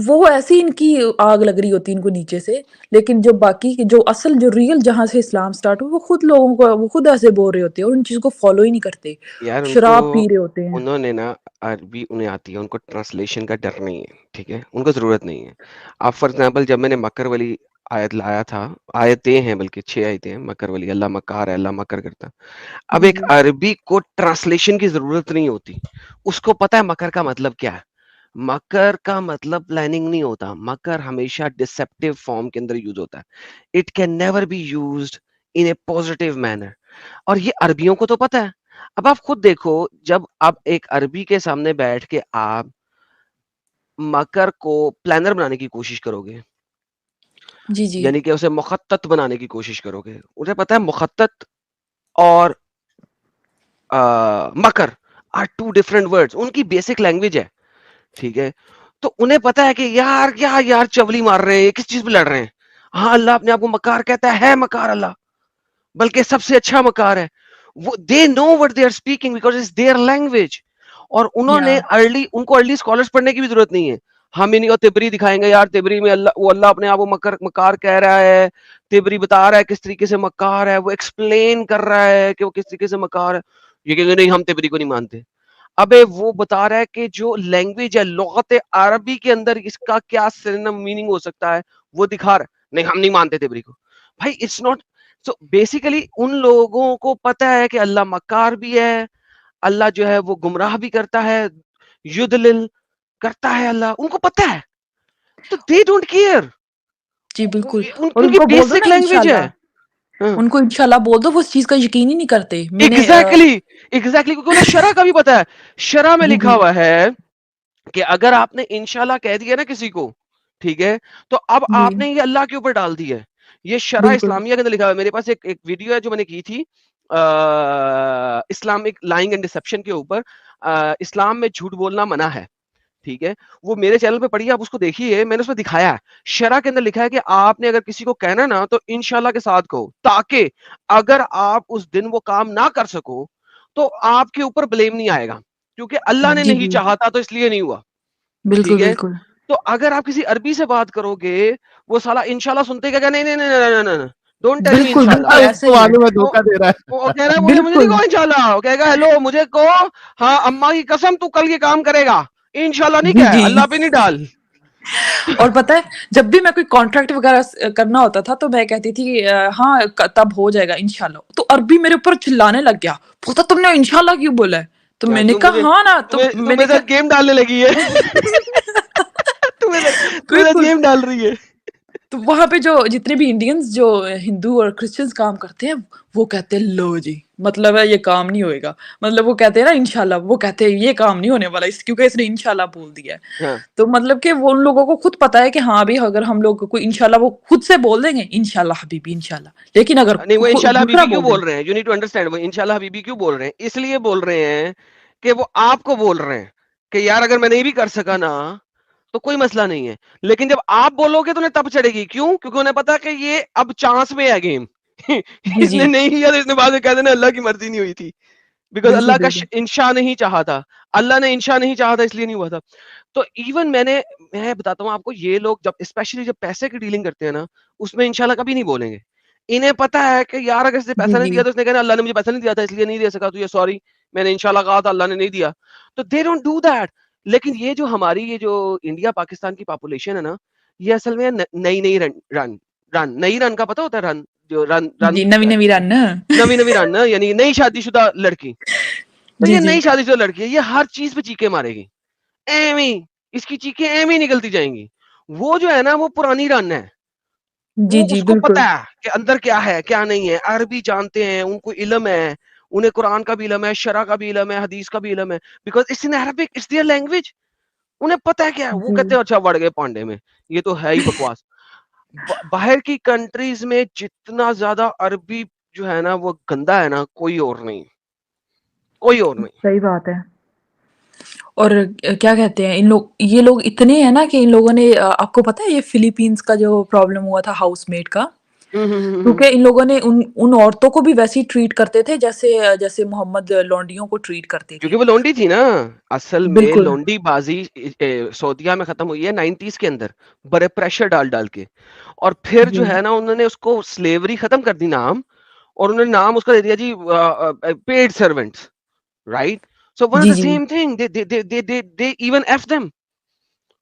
وہ ایسی ان کی آگ لگ رہی ہوتی ان کو نیچے سے. لیکن جو باقی جو اصل جو ریئل جہاں سے اسلام سٹارٹ ہو, وہ خود لوگوں کو وہ خود ایسے بول رہے ہوتے ہیں, اور ان چیزوں کو فالو ہی نہیں کرتے. یار, ان کو شراب پی رہے ہوتے ہیں. انہوں نے نا عربی انہیں آتی ہے, ان کو ٹرانسلیشن کا ڈر نہیں ہے, ٹھیک ہے, ان کو ضرورت نہیں ہے. آپ فار ایگزامپل جب میں نے مکر والی آیت لایا تھا, آیتیں ہیں بلکہ 6 آیتیں ہیں مکر والی, اللہ مکار ہے, اللہ مکر کرتا. اب ایک جی عربی کو ٹرانسلیشن کی ضرورت نہیں ہوتی, اس کو پتا ہے مکر کا مطلب کیا ہے. مکر کا مطلب پلاننگ نہیں ہوتا, مکر ہمیشہ ڈسپٹیو فارم کے اندر یوز ہوتا ہے. It can never be used in a positive manner. اور یہ عربیوں کو تو پتا ہے. اب آپ خود دیکھو, جب آپ ایک عربی کے سامنے بیٹھ کے آپ مکر کو پلانر بنانے کی کوشش کرو گے, جی جی یعنی کہ اسے مخطط بنانے کی کوشش کرو گے, مجھے پتا ہے مخطط اور مکر آر 2 ڈفرنٹ ورڈز, ان کی بیسک لینگویج ہے, ٹھیک ہے, تو انہیں پتا ہے کہ یار کیا یار چولی مار رہے ہیں, کس چیز پہ لڑ رہے ہیں. ہاں اللہ اپنے آپ کو مکار کہتا ہے مکار اللہ, بلکہ سب سے اچھا مکار ہے. وہ they know what they are speaking because it's their language. اور انہوں نے ان کو ارلی اسکالرس پڑھنے کی بھی ضرورت نہیں ہے. ہم انہیں کو تبری دکھائیں گے, یار تبری میں اللہ اپنے آپ کو مکار کہہ رہا ہے, تبری بتا رہا ہے کس طریقے سے مکار ہے, وہ ایکسپلین کر رہا ہے کہ وہ کس طریقے سے مکار ہے. یہ کہیں گے نہیں ہم تبری کو نہیں مانتے. ابے وہ بتا رہا ہے کہ جو لینگویج ہے لغت عربی کے اندر اس کا کیا سینونیم میننگ ہو سکتا ہے وہ دکھا رہا ہے. نہیں ہم نہیں مانتے تبری کو. بھائی اٹس ناٹ. سو بیسیکلی ان لوگوں کو پتا ہے کہ اللہ مکار بھی ہے, اللہ جو ہے وہ گمراہ بھی کرتا ہے, یدلل کرتا ہے اللہ, ان کو پتا ہے. تو دے ڈونٹ کیئر. جی بالکل. اور ان ان کی کو بول دو بیسک نا لینگویج انشاءاللہ, ہے. ان کو انشاءاللہ بول دو, وہ اس چیز کا یقین ہی نہیں کرتے. میں نے ایگزیکٹلی کیونکہ انہیں شرع کا بھی پتا ہے. شرع میں جی لکھا جی ہوا ہے کہ اگر آپ نے انشاءاللہ کہہ دیا نا کسی کو, ٹھیک ہے, تو اب جی آپ نے یہ اللہ کے اوپر ڈال دی ہے. یہ شرع بالکل اسلامیہ کے اندر لکھا ہوا ہے. میرے پاس ایک ویڈیو ہے جو میں نے کی تھی اسلامک لائنگ اینڈ ڈسپشن کے اوپر. اسلام میں جھوٹ بولنا منع ہے, ٹھیک ہے, وہ میرے چینل پہ پڑھیے, آپ اس کو دیکھیے. میں نے اس میں دکھایا ہے شرع کے اندر لکھا ہے کہ آپ نے اگر کسی کو کہنا نا تو انشاءاللہ کے ساتھ کہو, تاکہ اگر آپ اس دن وہ کام نہ کر سکو تو آپ کے اوپر بلیم نہیں آئے گا, کیونکہ اللہ نے جی نہیں جی چاہتا تو اس لیے نہیں ہوا. بالکل ٹھیک ہے, بالکل تو اگر آپ کسی عربی سے بات کرو گے, وہ سالا انشاءاللہ سنتے کیا نہیں نہیں نہیں ڈونٹ ٹیل می بالکل انشاءاللہ. بالکل اس ایسا کو ہی ہے. معلوم ہے دھوکہ دے رہا ہے. وہ کہہ رہا ہے مجھے نہیں بالکل کہو انشاءاللہ, وہ کہے گا ہیلو مجھے کہو ہاں اماں کی قسم تو کل یہ کام کرے گا, انشاءاللہ نہیں جی کہے, جی. اللہ پہ نہیں ڈال. اور پتہ ہے جب بھی میں کوئی کانٹریکٹ وغیرہ کرنا ہوتا تھا تو میں کہتی تھی ہاں تب ہو جائے گا انشاءاللہ, تو عربی میرے اوپر چلانے لگ گیا, بولتا تم نے انشاءاللہ کیوں بولا ہے. تو میں نے تو کہا مجھے ہاں نا, تو میں نے میرے ساتھ گیم ڈالنے لگی ہے. تمہیں ساتھ بالکل. گیم ڈال رہی ہے. تو وہاں پہ جو جتنے بھی انڈینز جو ہندو اور کرسچنز کام کرتے ہیں وہ کہتے ہیں لو جی مطلب ہے یہ کام نہیں ہوئے گا, مطلب وہ کہتے ہیں نا انشاءاللہ, وہ کہتے ہیں یہ کام نہیں ہونے والا کیونکہ اس نے انشاءاللہ بول دیا ہے. ہاں تو مطلب کہ وہ ان لوگوں کو خود پتا ہے کہ ہاں بھی اگر ہم لوگ کوئی انشاءاللہ وہ خود سے بول دیں گے انشاءاللہ حبیبی انشاءاللہ, لیکن اگر نہیں وہ انشاءاللہ دوسرا حبیبی کیوں بول دیں بول رہے ہیں, یو نیڈ ٹو انڈرسٹینڈ, وہ انشاءاللہ حبیبی کیوں بول رہے ہیں, اس لیے بول رہے ہیں کہ وہ آپ کو بول رہے ہیں کہ یار اگر میں نہیں بھی کر سکا نا تو کوئی مسئلہ نہیں ہے, لیکن جب آپ بولو گے تو انہیں تب چڑھے گی. کیوں؟ کیونکہ انہیں پتا کہ یہ اب چانس میں ہے گیم. جی اس جی نے نہیں کیا تو اس نے بعد میں کہہ دینا اللہ کی مرضی نہیں ہوئی تھی, بیکاز بالکل اللہ کا بالکل انشاء نہیں چاہا تھا, اللہ نے انشاء نہیں چاہا تھا اس لیے نہیں ہوا تھا. تو ایون میں بتاتا ہوں آپ کو, یہ لوگ جب اسپیشلی جب پیسے کی ڈیلنگ کرتے ہیں نا اس میں انشاءاللہ کبھی نہیں بولیں گے. انہیں پتا ہے کہ یار اگر اس نے پیسہ جی نہیں جی دیا تو اس نے کہنا اللہ نے مجھے پیسہ نہیں دیا تھا اس لیے نہیں دے سکا, تو یہ سوری میں نے انشاءاللہ کہا تھا اللہ نے نہیں دیا. تو دے ڈونٹ ڈو دیٹ. لیکن یہ جو ہماری یہ جو انڈیا پاکستان کی پاپولیشن ہے نا, یہ اصل میں نئی رن کا پتہ ہوتا ہے, رن جو رن جی نوی نوی رن نوی رن یعنی نئی شادی شدہ لڑکی. تو جی یہ جی نئی شادی شدہ لڑکی ہے, یہ ہر چیز پہ چیخیں مارے گی, ایویں اس کی چیخیں ایویں نکلتی جائیں گی. وہ جو ہے نا وہ پرانی رن ہے, جی وہ جی اس کو بالکل پتا ہے کہ اندر کیا ہے کیا نہیں ہے, عربی جانتے ہیں, ان کو علم ہے, انہیں قرآن کا بھی علم ہے, شرع کا بھی علم ہے, حدیث کا بھی علم ہے, because it's in Arabic, it's their language. انہیں پتا ہے کیا ہے. وہ جی کہتے ہیں اچھا بڑھ گئے پانڈے میں, یہ تو ہے ہی بکواس. باہر کی کنٹریز میں جتنا زیادہ عربی جو ہے نا وہ گندا ہے نا, کوئی اور نہیں, کوئی اور نہیں. صحیح بات ہے. اور کیا کہتے ہیں یہ لوگ اتنے ہیں نا کہ ان لوگوں نے, آپ کو پتا ہے یہ فلیپینز کا جو پرابلم ہوا تھا ہاؤس میٹ کا, کیونکہ ان لوگوں نے ان عورتوں کو بھی ویسے ہی ٹریٹ کرتے تھے جیسے محمد لونڈیوں کو ٹریٹ کرتے تھے. کیونکہ وہ لونڈی تھی نا, اصل میں بالکل لونڈی بازی سعودیہ میں ختم ہوئی ہے 90s کے اندر, بڑے پریشر ڈال کے, اور پھر جی جو ہے نا انہوں نے اس کو سلیوری ختم کر دی نام, اور انہوں نے نام اس کا دے دیا جی paid servants, right. So one جی دا جی. سیم تھنگ, دے ایون ایف دیم,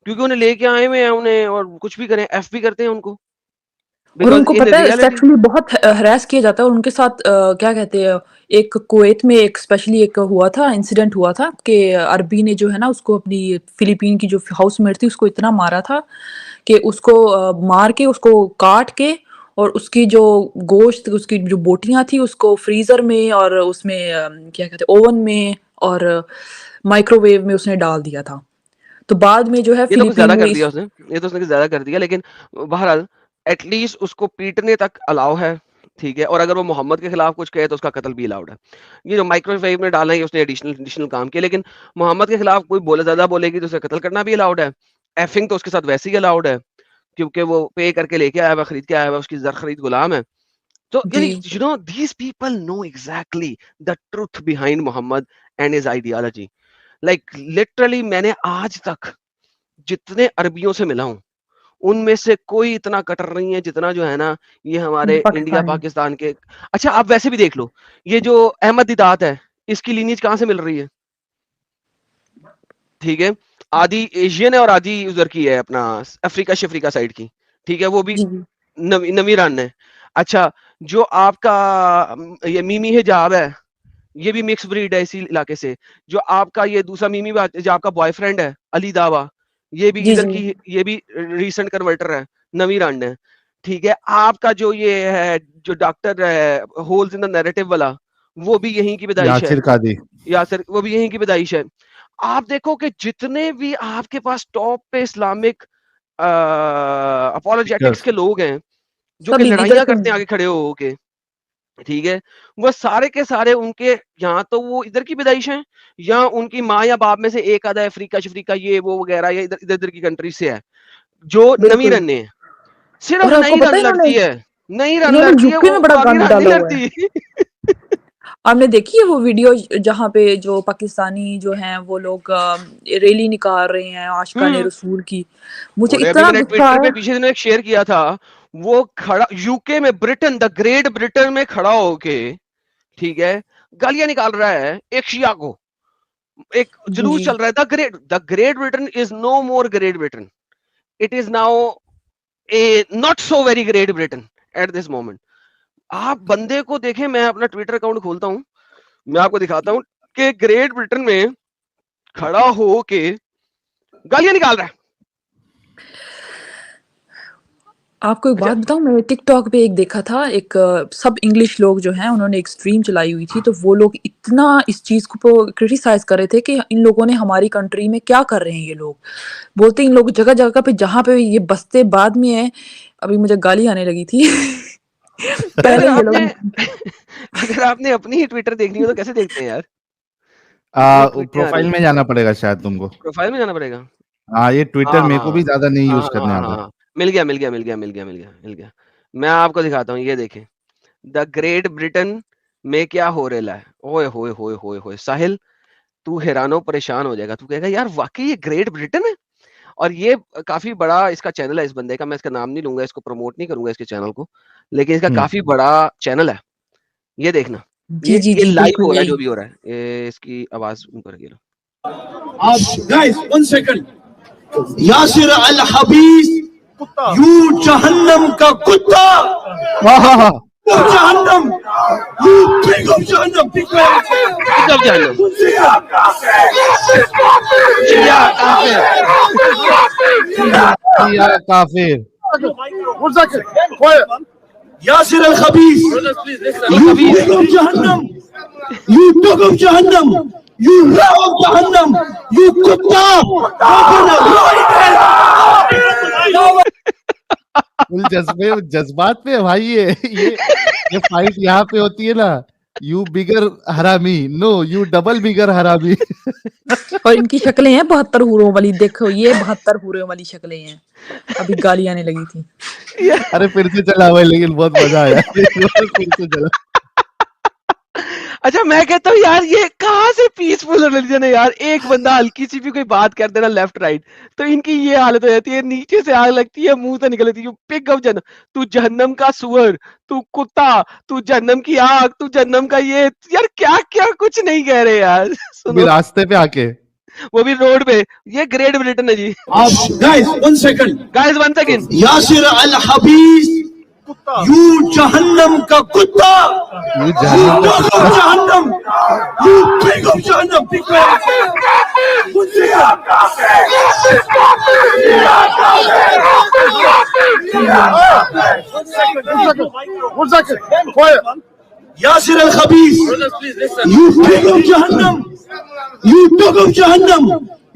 کیونکہ انہیں لے کے آئے ہوئے ہیں انہیں, اور کچھ بھی کریں ایف بھی کرتے ہیں ان کو, اور ان بیکاز کو ان پتہ ہے ریالٹی. سیکچولی بہت ہراس کیا جاتا ہے, اور ان کے ساتھ کیا کہتے ہیں, ایک کویت میں ایک اسپیشلی ایک ہوا تھا, انسیڈنٹ ہوا تھا کہ عربی نے جو ہے نا اس کو اپنی فلیپین کی جو ہاؤس میٹ تھی اس کو اتنا مارا تھا کہ اس کو مار کے اس کو کاٹ کے, اور اس کی جو گوشت, اس کی جو بوٹیاں تھیں اس کو فریزر میں اور اس میں کیا کہتے ہیں اوون میں اور مائکرو ویو میں اس نے ڈال دیا تھا. تو بعد میں جو ہے یہ تو کچھ زیادہ فلیپین کر میں دیا اس نے, یہ تو اس نے کچھ زیادہ کر دیا, لیکن بہرحال ایٹ لیسٹ اس کو پیٹنے تک الاؤ ہے, ٹھیک ہے, اور اگر وہ محمد کے خلاف کچھ کہے تو اس کا قتل بھی الاؤڈ ہے. یہ جو مائکرو ویو میں ڈالا ہے اس نے ایڈیشنل کام کیا, لیکن محمد کے خلاف کوئی بولے زیادہ بولے گی تو اسے قتل کرنا بھی الاؤڈ ہے. ایفنگ تو اس کے ساتھ ویسے ہی الاؤڈ ہے کیونکہ وہ پے کر کے لے کے آیا ہوا, خرید کے آیا ہوا, اس کی زر خرید غلام ہے. تو یعنی جی you know these people know exactly the truth behind Muhammad and his ideology. Like literally میں نے آج تک جتنے عربیوں سے ملا ہوں ان میں سے کوئی اتنا کٹر نہیں ہے جتنا جو ہے نا یہ ہمارے انڈیا پاکستان کے. اچھا آپ ویسے بھی دیکھ لو, یہ جو احمد دیدات ہے اس کی لینیج کہاں سے مل رہی ہے؟ ٹھیک ہے, آدھی ایشین ہے اور آدھی ادھر کی ہے اپنا افریقہ شفریقہ سائڈ کی. ٹھیک ہے, وہ بھی نوی رن ہے. اچھا جو آپ کا یہ میمی حجاب ہے یہ بھی مکس بریڈ ہے اسی علاقے سے. جو آپ کا یہ دوسرا میمی جو آپ کا بوائے فرینڈ ہے علی داوا, یہ بھی ادھر کی, یہ بھی ریسنٹ کنورٹر ہے, نوی رن ہے. ٹھیک ہے, آپ کا جو یہ ہے جو ڈاکٹر ہے ہولز ان دا نیریٹو والا وہ بھی یہیں کی پیدائش ہے, یاسر وہ بھی یہیں کی پیدائش ہے. آپ دیکھو کہ جتنے بھی آپ کے پاس ٹاپ پہ اسلامک اپولوجیٹکس کے لوگ ہیں جو کہ لڑائیاں کرتے ہیں آگے کھڑے ہو کے, ٹھیک ہے, وہ سارے کے سارے ان کے یہاں تو وہ ادھر کی پیدائش ہیں یا ان کی ماں یا باپ میں سے ایک آدھا افریقہ شفریقہ یہ وہ وغیرہ یا ادھر ادھر کی کنٹری سے ہے جو نئی رن ہے. صرف نئی رن لڑتی ہے, نئی رن لڑتی ہے, وہ باقی رن نہیں لڑتی. آپ نے دیکھی ہے وہ ویڈیو جہاں پہ جو پاکستانی جو ہیں وہ لوگ ریلی نکال رہے ہیں عاشقان رسول کی؟ مجھے اتنا غصہ آیا. پیچھے دنوں ایک شیئر کیا تھا, وہ کھڑا یو کے میں برٹن, دا گریٹ برٹن میں کھڑا ہو کے, ٹھیک ہے, گالیاں نکال رہا ہے ایک شیعہ کو. ایک جلوس چل رہا ہے, the Great Britain is no more Great Britain, it is now a not so very Great Britain at this moment. آپ بندے کو دیکھیں, میں اپنا ٹویٹر اکاؤنٹ کھولتا ہوں, میں آپ کو دکھاتا ہوں کہ گریٹ برٹن میں کھڑا ہو کے گالیاں نکال رہا ہے. آپ کو ایک بات بتاؤں, میں نے ٹک ٹاک پہ ایک دیکھا تھا, ایک سب انگلش لوگ جو ہیں انہوں نے ایک اسٹریم چلائی ہوئی تھی, تو وہ لوگ اتنا اس چیز کو کرٹیسائز کر رہے تھے کہ ان لوگوں نے ہماری کنٹری میں کیا کر رہے ہیں. یہ لوگ بولتے ہیں ان لوگ جگہ جگہ پہ جہاں پہ یہ بستے بعد میں ہیں, ابھی مجھے گالی آنے لگی تھی پہلے یہ لوگ. اگر آپ نے اپنی ہی ٹویٹر دیکھنی ہو تو کیسے دیکھتے ہیں یار؟ پروفائل میں جانا پڑے گا شاید تم کو, پروفائل میں جانا پڑے گا. ہاں یہ ٹویٹر میرے کو بھی زیادہ نہیں یوز کرنے آتا. مل گیا. میں آپ کو دکھاتا ہوں, یہ دیکھیں دا گریٹ برٹن میں کیا ہو رہا ہے. اوئے ہوئے ہوئے ہوئے ہوئے ساحل, تو حیران و پریشان ہو جائے گا, تو کہے گا یار واقعی یہ گریٹ برٹن ہے. اور یہ کافی بڑا اس کا چینل ہے اس بندے کا, میں اس کا نام نہیں لوں گا, اس کو پروموٹ نہیں کروں گا اس کے چینل کو, لیکن اس کا کافی بڑا چینل ہے. یہ دیکھنا, یہ لائیو ہو رہا ہے جو بھی ہو رہا ہے. اس کی آواز اوپر کی گائز 1 سیکنڈ. یاسر الحبیث یو جہنم کا کتا, جہنم یو پگ آف جہنم, پگ آف جہنم. کافر. یاسر الخبیث یو پگ آف جہنم, یو ڈگ آف جہنم, you love of Jahannam, you kutta. جذبات پہ بھائی, یہ فائٹ یہاں پہ ہوتی ہے نا, یو بگر حرامی, نو یو ڈبل بگر حرامی. اور ان کی شکلیں ہیں 72 حوروں والی, دیکھو یہ 72 حوروں والی شکلیں ہیں. ابھی گالی آنے لگی تھی. ارے پھر سے چلا ہوا ہے, لیکن بہت مزہ آیا پھر سے چلا. اچھا میں کہتا ہوں یار یہ کہاں سے پیسفل ریلیجن ہے یار. ایک بندہ ہلکی سی بھی کوئی بات کر دینا لیفٹ رائٹ تو ان کی یہ حالت ہو جاتی ہے, نیچے سے آگ لگتی ہے, منہ سے نکلتی ہے پگ آف جہنم. تو جہنم کا سور, تو کتا, تو جہنم کی آگ, تو جہنم کا یہ, یار کیا کیا کچھ نہیں کہہ رہے یار. سنو راستے پہ آ کے, وہ بھی روڈ پہ. یہ گریٹ برٹن ہے جی. Guys 1 second. یاسر الحبیث یو جہنم کا کتا, یو جہنم کا جہنم یو پگ آف جہنم, پگ آف یاسر الخبیث یو پگ آف جہنم, یو ڈگ آف جہنم,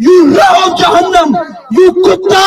یو لو آف جہنم, یو کتا.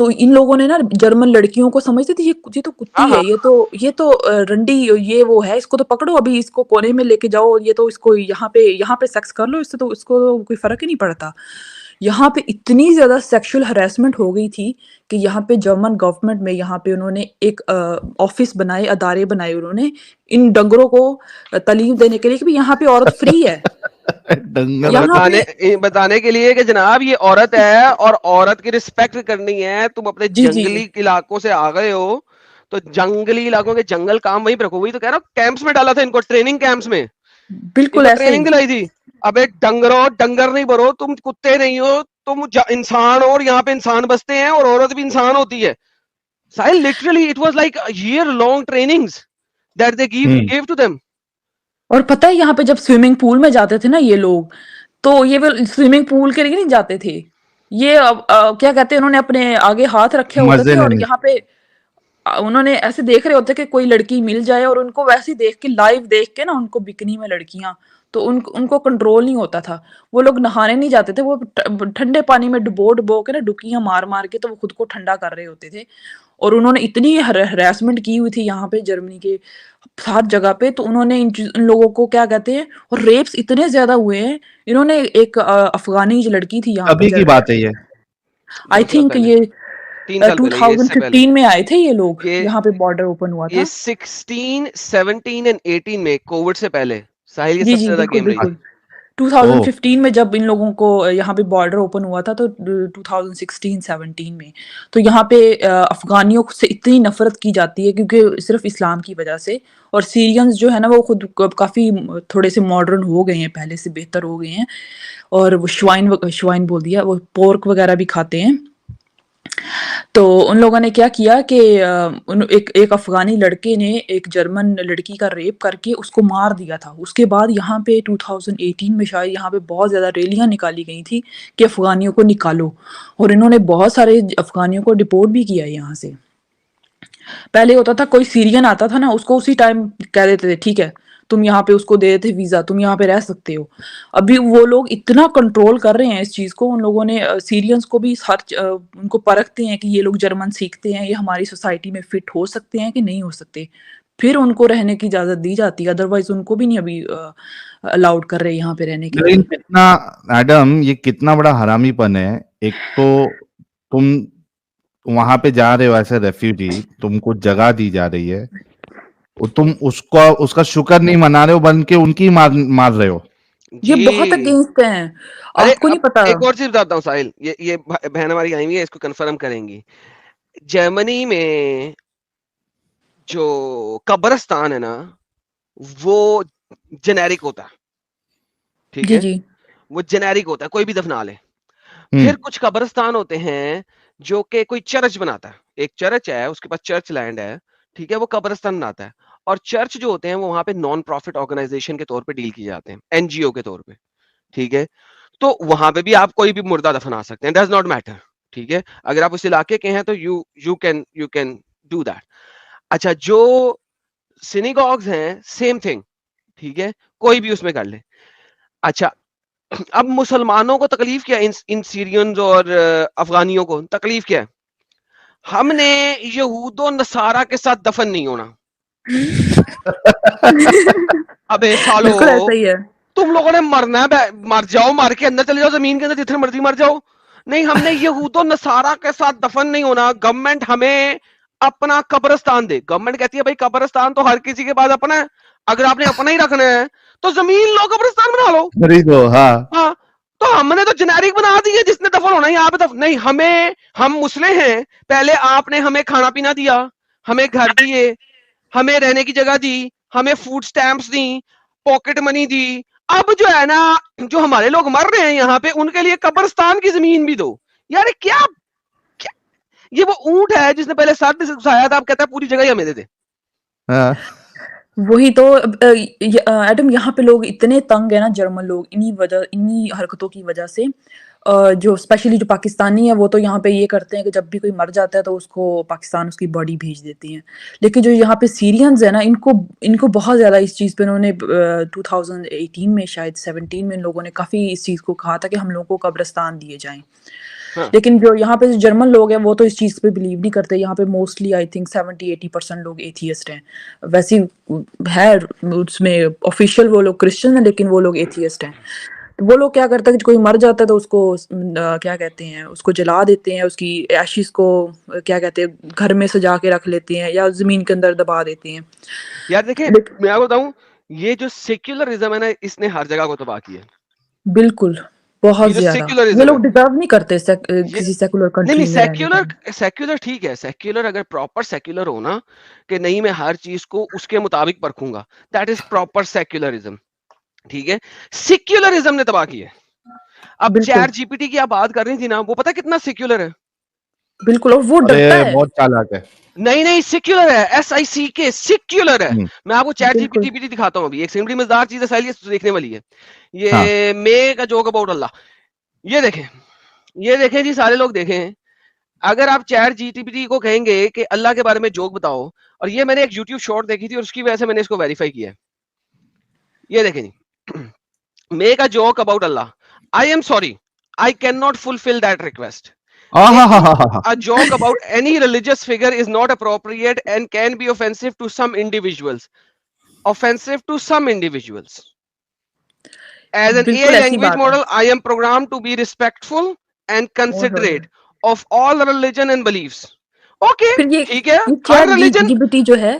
تو ان لوگوں نے نا جرمن لڑکیوں کو سمجھتے تھے یہ تو کتی ہے, یہ تو رنڈی, یہ وہ ہے, اس کو تو پکڑو, ابھی اس کو کونے میں لے کے جاؤ, یہ تو اس کو یہاں پہ سیکس کر لو, اس سے تو اس کو کوئی فرق ہی نہیں پڑتا. یہاں پہ اتنی زیادہ سیکشل ہراسمنٹ ہو گئی تھی کہ یہاں پہ جرمن گورنمنٹ میں یہاں پہ انہوں نے ایک آفس بنائے, ادارے بنائے انہوں نے ان ڈنگروں کو تعلیم دینے کے لیے کہ یہاں پہ عورت فری ہے. بتانے کے لیے کہ جناب یہ عورت ہے اور عورت کی رسپیکٹ کرنی ہے. تم اپنے جنگلی علاقوں سے آ گئے ہو تو جنگلی علاقوں کے جنگل کام وہیں پہ رکھو. وہی تو کہہ رہا ہوں, کیمپس میں ڈالا تھا ان کو, ٹریننگ کیمپس میں بالکل ٹریننگ دلائی تھی. ابے ڈنگر نہیں بھرو, تم کتے نہیں ہو, تم انسان ہو, اور یہاں پہ انسان بستے ہیں اور عورت بھی انسان ہوتی ہے. ساحل literally it was like a year long trainings that they gave to them. اور پتہ ہے یہاں پہ جب سوئمنگ پول میں جاتے تھے نا یہ لوگ, تو یہ سوئمنگ پول کے لیے نہیں جاتے تھے, یہ کیا کہتے ہیں, انہوں نے اپنے آگے ہاتھ رکھے ہوتے تھے اور یہاں پہ انہوں نے ایسے دیکھ رہے ہوتے کہ کوئی لڑکی مل جائے, اور ان کو ویسے دیکھ کے لائیو دیکھ کے نا ان کو بکنی میں لڑکیاں, تو ان کو کنٹرول نہیں ہوتا تھا. وہ لوگ نہانے نہیں جاتے تھے, وہ ٹھنڈے پانی میں ڈبو کے نا ڈکیاں مار کے تو وہ خود کو ٹھنڈا کر رہے ہوتے تھے. اور انہوں نے اتنی ہراسمنٹ کی ہوئی تھی یہاں پہ جرمنی کے ہر جگہ پہ, تو انہوں نے ان لوگوں کو کیا کہتے ہیں, اور ریپس اتنے زیادہ ہوئے ہیں. انہوں نے ایک افغانی لڑکی تھی یہاں پہ, کی بات ہے یہ, آئی تھنک یہ 2015 میں آئے تھے یہ لوگ, یہاں پہ بارڈر اوپن ہوا تھا. 16, 17 اور 18 میں کووڈ سے پہلے ساحل یہ سب سے زیادہ گیم رہی. 2015 میں جب ان لوگوں کو یہاں پہ بارڈر اوپن ہوا تھا, تو 2016-17 میں, تو یہاں پہ افغانیوں سے اتنی نفرت کی جاتی ہے کیونکہ صرف اسلام کی وجہ سے. اور سیرینز جو ہے نا وہ خود کافی تھوڑے سے ماڈرن ہو گئے ہیں, پہلے سے بہتر ہو گئے ہیں, اور وہ شوائن بول دیا, وہ پورک وغیرہ بھی کھاتے ہیں. تو ان لوگوں نے کیا کیا کہ ایک افغانی لڑکے نے ایک جرمن لڑکی کا ریپ کر کے اس کو مار دیا تھا. اس کے بعد یہاں پہ 2018 میں شاید یہاں پہ بہت زیادہ ریلیاں نکالی گئی تھی کہ افغانیوں کو نکالو, اور انہوں نے بہت سارے افغانیوں کو ڈپورٹ بھی کیا یہاں سے. پہلے ہوتا تھا کوئی سیرین آتا تھا نا, اس کو اسی ٹائم کہہ دیتے تھے ٹھیک ہے تم یہاں پہ, اس کو دے دیتے ویزا, تم یہاں پہ رہ سکتے ہو. ابھی وہ لوگ اتنا کنٹرول کر رہے ہیں اس چیز کو, ان لوگوں نے سیرینز کو بھی ان کو پرکھتے ہیں کہ یہ لوگ جرمن سیکھتے ہیں, یہ ہماری سوسائٹی میں فٹ ہو سکتے ہیں کہ نہیں ہو سکتے, پھر ان کو رہنے کی اجازت دی جاتی ہے, ادروائز ان کو بھی نہیں ابھی الاؤڈ کر رہے یہاں پہ رہنے کے لیے. کتنا ایڈم, یہ کتنا بڑا حرامی پن ہے. ایک تو تم وہاں پہ جا رہے ہو ایسے ریفیوجی, تم کو جگہ دی جا رہی ہے, تم اس کا شکر نہیں منا رہے ہو بلکہ ان کی مار رہے ہو. یہ بہت اگینسٹ ہیں, آپ کو نہیں پتا. ایک اور چیز بتاتا ہوں ساحل, یہ بہن ہماری آئی ہوئی ہے, اس کو کنفرم کریں گی. جرمنی میں جو قبرستان ہے نا وہ جنیرک ہوتا ہے, ٹھیک ہے, وہ جنیرک ہوتا ہے, کوئی بھی دفنا لے. پھر کچھ قبرستان ہوتے ہیں جو کہ کوئی چرچ بناتا ہے, ایک چرچ ہے اس کے پاس چرچ لینڈ ہے, ٹھیک ہے, وہ قبرستان بناتا ہے. اور چرچ جو ہوتے ہیں وہ وہاں پہ نان پروفٹ آرگنائزیشن کے طور پہ ڈیل کیے جاتے ہیں, این جی او کے طور پہ, ٹھیک ہے. تو وہاں پہ بھی آپ کوئی بھی مردہ دفنا سکتے ہیں, ڈز ناٹ میٹر, ٹھیک ہے, اگر آپ اس علاقے کے ہیں تو یو کین ڈو دیٹ. اچھا, جو سینیگوگز ہیں سیم تھنگ, ٹھیک ہے, کوئی بھی اس میں کر لے. اچھا, اب مسلمانوں کو تکلیف کیا, ان سیرینز اور افغانیوں کو تکلیف کیا ہے, ہم نے یہود و نصارہ کے ساتھ دفن نہیں ہونا. ابے سالو, تم لوگوں نے مرنا ہے, مر جاؤ, مار کے اندر چلے جاؤ, زمین کے اندر جتنے مرضی مر جاؤ. نہیں, ہم نے یہود و نصارہ کے ساتھ دفن نہیں ہونا. گورنمنٹ ہمیں اپنا قبرستان دے. گورنمنٹ کہتی ہے بھائی قبرستان تو ہر کسی کے پاس اپنا ہے, اگر آپ نے اپنا ہی رکھنا ہے تو زمین لو, قبرستان بنا لو, خریدو. ہاں, تو ہم نے تو جنیرک بنا دی ہے, جس نے دفن ہونا یہاں پہ نہیں. ہم مسلم ہیں, پہلے آپ نے ہمیں کھانا پینا دیا, ہمیں گھر دیے, ہمیں رہنے کی جگہ دی, ہمیں فوڈ سٹیمپس دی, پاکٹ منی دی. اب جو ہے نا, جو ہمارے لوگ مر رہے ہیں یہاں پہ, ان کے لیے قبرستان کی زمین بھی دو. یار کیا یہ وہ اونٹ ہے جس نے پہلے ساتھ سے گھسایا تھا, اب کہتا ہے پوری جگہ ہی ہمیں دے دے. وہی تو ایڈم, یہاں پہ لوگ اتنے تنگ ہیں نا, جرمن لوگ, انہی حرکتوں کی وجہ سے. جو اسپیشلی جو پاکستانی ہے وہ تو یہاں پہ یہ کرتے ہیں کہ جب بھی کوئی مر جاتا ہے تو اس کو پاکستان اس کی باڈی بھیج دیتے ہیں. لیکن جو یہاں پہ سیرینز ہیں نا, ان کو بہت زیادہ اس چیز پہ, انہوں نے 2018 میں شاید 17 میں ان لوگوں نے کافی اس چیز کو کہا تھا کہ ہم لوگوں کو قبرستان دیے جائیں. لیکن جو یہاں پہ جرمن لوگ ہیں وہ تو اس چیز پہ بلیو نہیں کرتے. یہاں پہ موسٹلی آئی تھنک 70-80% لوگ ایتھیسٹ ہیں. ویسے ہے اس میں آفیشیل وہ لوگ کرسچن ہیں لیکن وہ لوگ ایتھیسٹ ہیں. تو وہ لوگ کیا کرتے ہیں کہ کوئی مر جاتا ہے تو اس کو کیا کہتے ہیں اس کو جلا دیتے ہیں, اس کی ایشز کو کیا کہتے ہیں گھر میں سجا کے رکھ لیتے ہیں یا زمین کے اندر دبا دیتے ہیں. یار دیکھیں میں آپ کو بتاؤں, یہ جو سیکولرزم ہے نا اس نے ہر جگہ کو تباہ کیا. بالکل بہت زیادہ. یہ لوگ ڈیزرو نہیں کرتے کسی سیکولر کنٹری میں رہنے کا. سیکولر ٹھیک ہے, سیکولر اگر پراپر سیکولر ہو نا کہ نہیں میں ہر چیز کو اس کے مطابق پرکھوں گا, دیٹ از پراپر سیکولرزم. ٹھیک ہے, سیکولرزم نے تباہ کیا. اب چیٹ جی پی ٹی کی آپ بات کر رہی تھی نا, وہ پتا کتنا سیکولر ہے. بالکل, اور وہ ڈرتا ہے. بہت چالاک ہے. نہیں سیکولر ہے, SICK سیکولر ہے. میں آپ کو چیٹ جی پی ٹی دکھاتا ہوں ابھی, ایک سمپلی مزدار چیز ہے سائلی دیکھنے والی ہے. یہ میک اے جوک اباؤٹ اللہ, یہ دیکھیں جی سارے لوگ دیکھیں. اگر آپ چیٹ جی پی ٹی کو کہیں گے کہ اللہ کے بارے میں جوک بتاؤ, اور یہ میں نے ایک یوٹیوب شارٹ دیکھی تھی اور اس کی وجہ سے میں نے اس کو ویریفائی کیا. یہ دیکھیں جی, make a joke about Allah. I am sorry, I can not fulfil that request. A joke about any religious figure is not appropriate and can be offensive to some individuals. As an AI language model, I am programmed to be respectful and considerate of all religion and beliefs. Okay, ٹھیک ہے. ہر religion جو ہے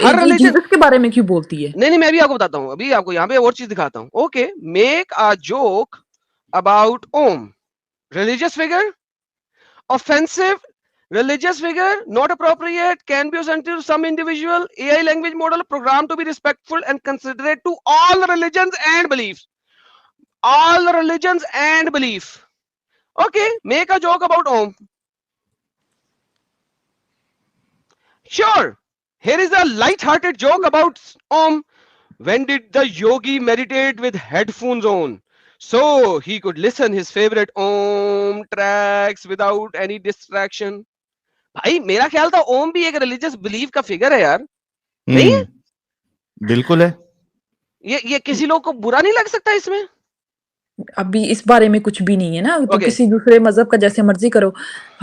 ہر religion کے بارے میں کیوں بولتی ہے. نہیں میں بھی آپ کو بتاتا ہوں, ابھی آپ کو یہاں پہ اور چیز دکھاتا ہوں. Okay, make a joke about religious figure. Offensive, religious figure, not appropriate, can be offensive to some individual. AI language model programmed to be respectful and considerate to all religions and beliefs. All religions and belief. Okay, make a joke about Om. Sure, here is a light-hearted joke about Om. When did the yogi meditate with headphones on? So he could listen his favorite Om tracks without any distraction. بھائی میرا خیال تھا اوم بھی ایک religious belief کا figure ہے یار. نہیں ہے, بالکل ہے. یہ کسی لوگ کو برا نہیں لگ سکتا اس میں. ابھی اس بارے میں کچھ بھی نہیں ہے نا, تو کسی دوسرے مذہب کا جیسے مرضی کرو.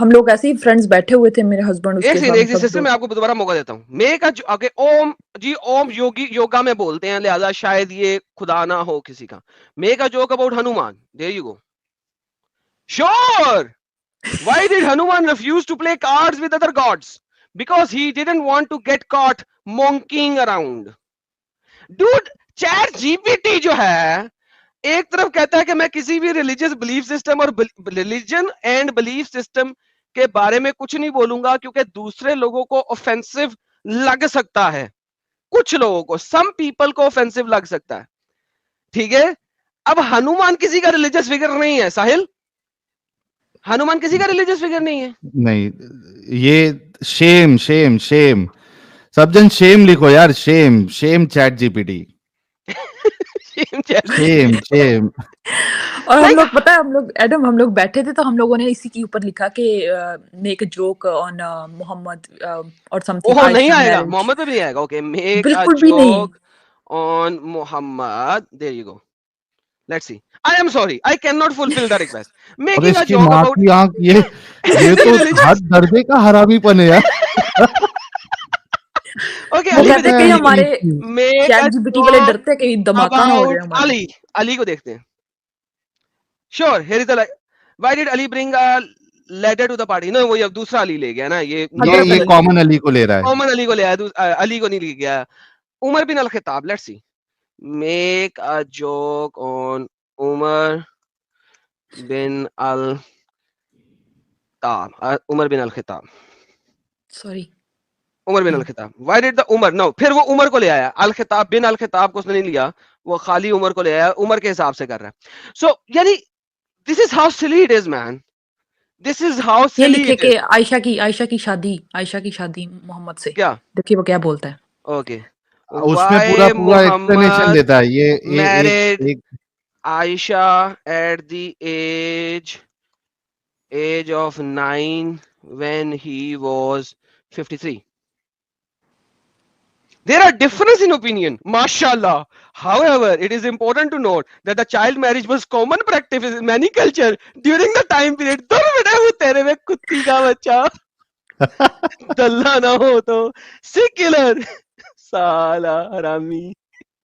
ہم لوگ ایسے ہی فرینڈز بیٹھے ہوئے تھے, میرے ہسبینڈ ایک سسٹم میں آپ کو دوبارہ موقع دیتا ہوں. میک اے اوم جی, اوم یوگا میں بولتے ہیں لہذا شاید یہ خدا نہ ہو کسی کا. Make a joke about Hanuman. There you go. Sure. Why did Hanuman refuse to play cards with other gods? Because he didn't want to get caught monkeying around. Dude, Chat GPT جو ہے ایک طرف کہتا ہے کہ میں کسی بھی ریلیجیس بلیف سسٹم اور ریلیجن اینڈ بلیف سسٹم کے بارے میں کچھ نہیں بولوں گا کیونکہ دوسرے لوگوں کو اوفینسو لگ سکتا ہے. کچھ لوگوں کو, سم پیپل کو اوفینسو لگ سکتا ہے. ٹھیک ہے, اب ہنومان کسی کا ریلیجیس فگر نہیں ہے. ساحل, ہنومان کسی کا ریلیجیس فگر نہیں ہے. نہیں, یہ شیم شیم شیم سب جن شیم لکھو یار, شیم شیم چیٹ جی پی ٹی, شیم شیم. اور ہم لوگ پتہ ہے, ہم لوگ بیٹھے تھے تو ہم لوگوں نے اسی کے اوپر لکھا کہ میک اے جوک آن محمد اور سم تھنگ. اوہ نہیں آئے گا, محمد پہ بھی نہیں آئے گا. Okay, make a joke on Muhammad. There you go. Let's see. I am sorry. I cannot fulfill the request. Making a joke about یہ تو حد درجے کا حرامی پن ہے یار. Okay, وہ کہتے ہیں کہ ہمارے چیٹ جی پی ٹی والے ڈرتے ہیں کہ دھماکہ نہ ہو جائے ہمارا. علی کو دیکھتے ہیں. Sure, here is the why did Ali bring a letter to the party? No, وہ دوسرا علی لے گیا نا. یہ کامن علی کو لے رہا ہے. کامن علی کو لے آیا, علی کو نہیں لے گیا. عمر بن الخطاب. Let's see. Make a joke on Umar bin al-Khattab. Umar bin al-Khattab. Sorry. Umar bin al-Khattab. Why did the Umar? No. پھر وہ عمر کو لے آیا. al-Khattab bin al-Khattab کو اس نے نہیں لیا, وہ خالی عمر کو لے آیا. عمر کے حساب سے کر رہا ہے. So یعنی this is how silly it is, man. This is how silly it is. یہ لکھے کہ عائشہ کی شادی محمد سے. کیا دیکھیے وہ کیا بولتا ہے. اوکے, اس میں پورا ایکسپلینیشن دیتا ہے. یہ married Aisha at the age of 9 when he was 53. There are differences in opinion, mashallah. However, it is important to note that the child marriage was common practice in many cultures during the time period. کا بچہ دلہ نہ ہو تو secular سالا حرامی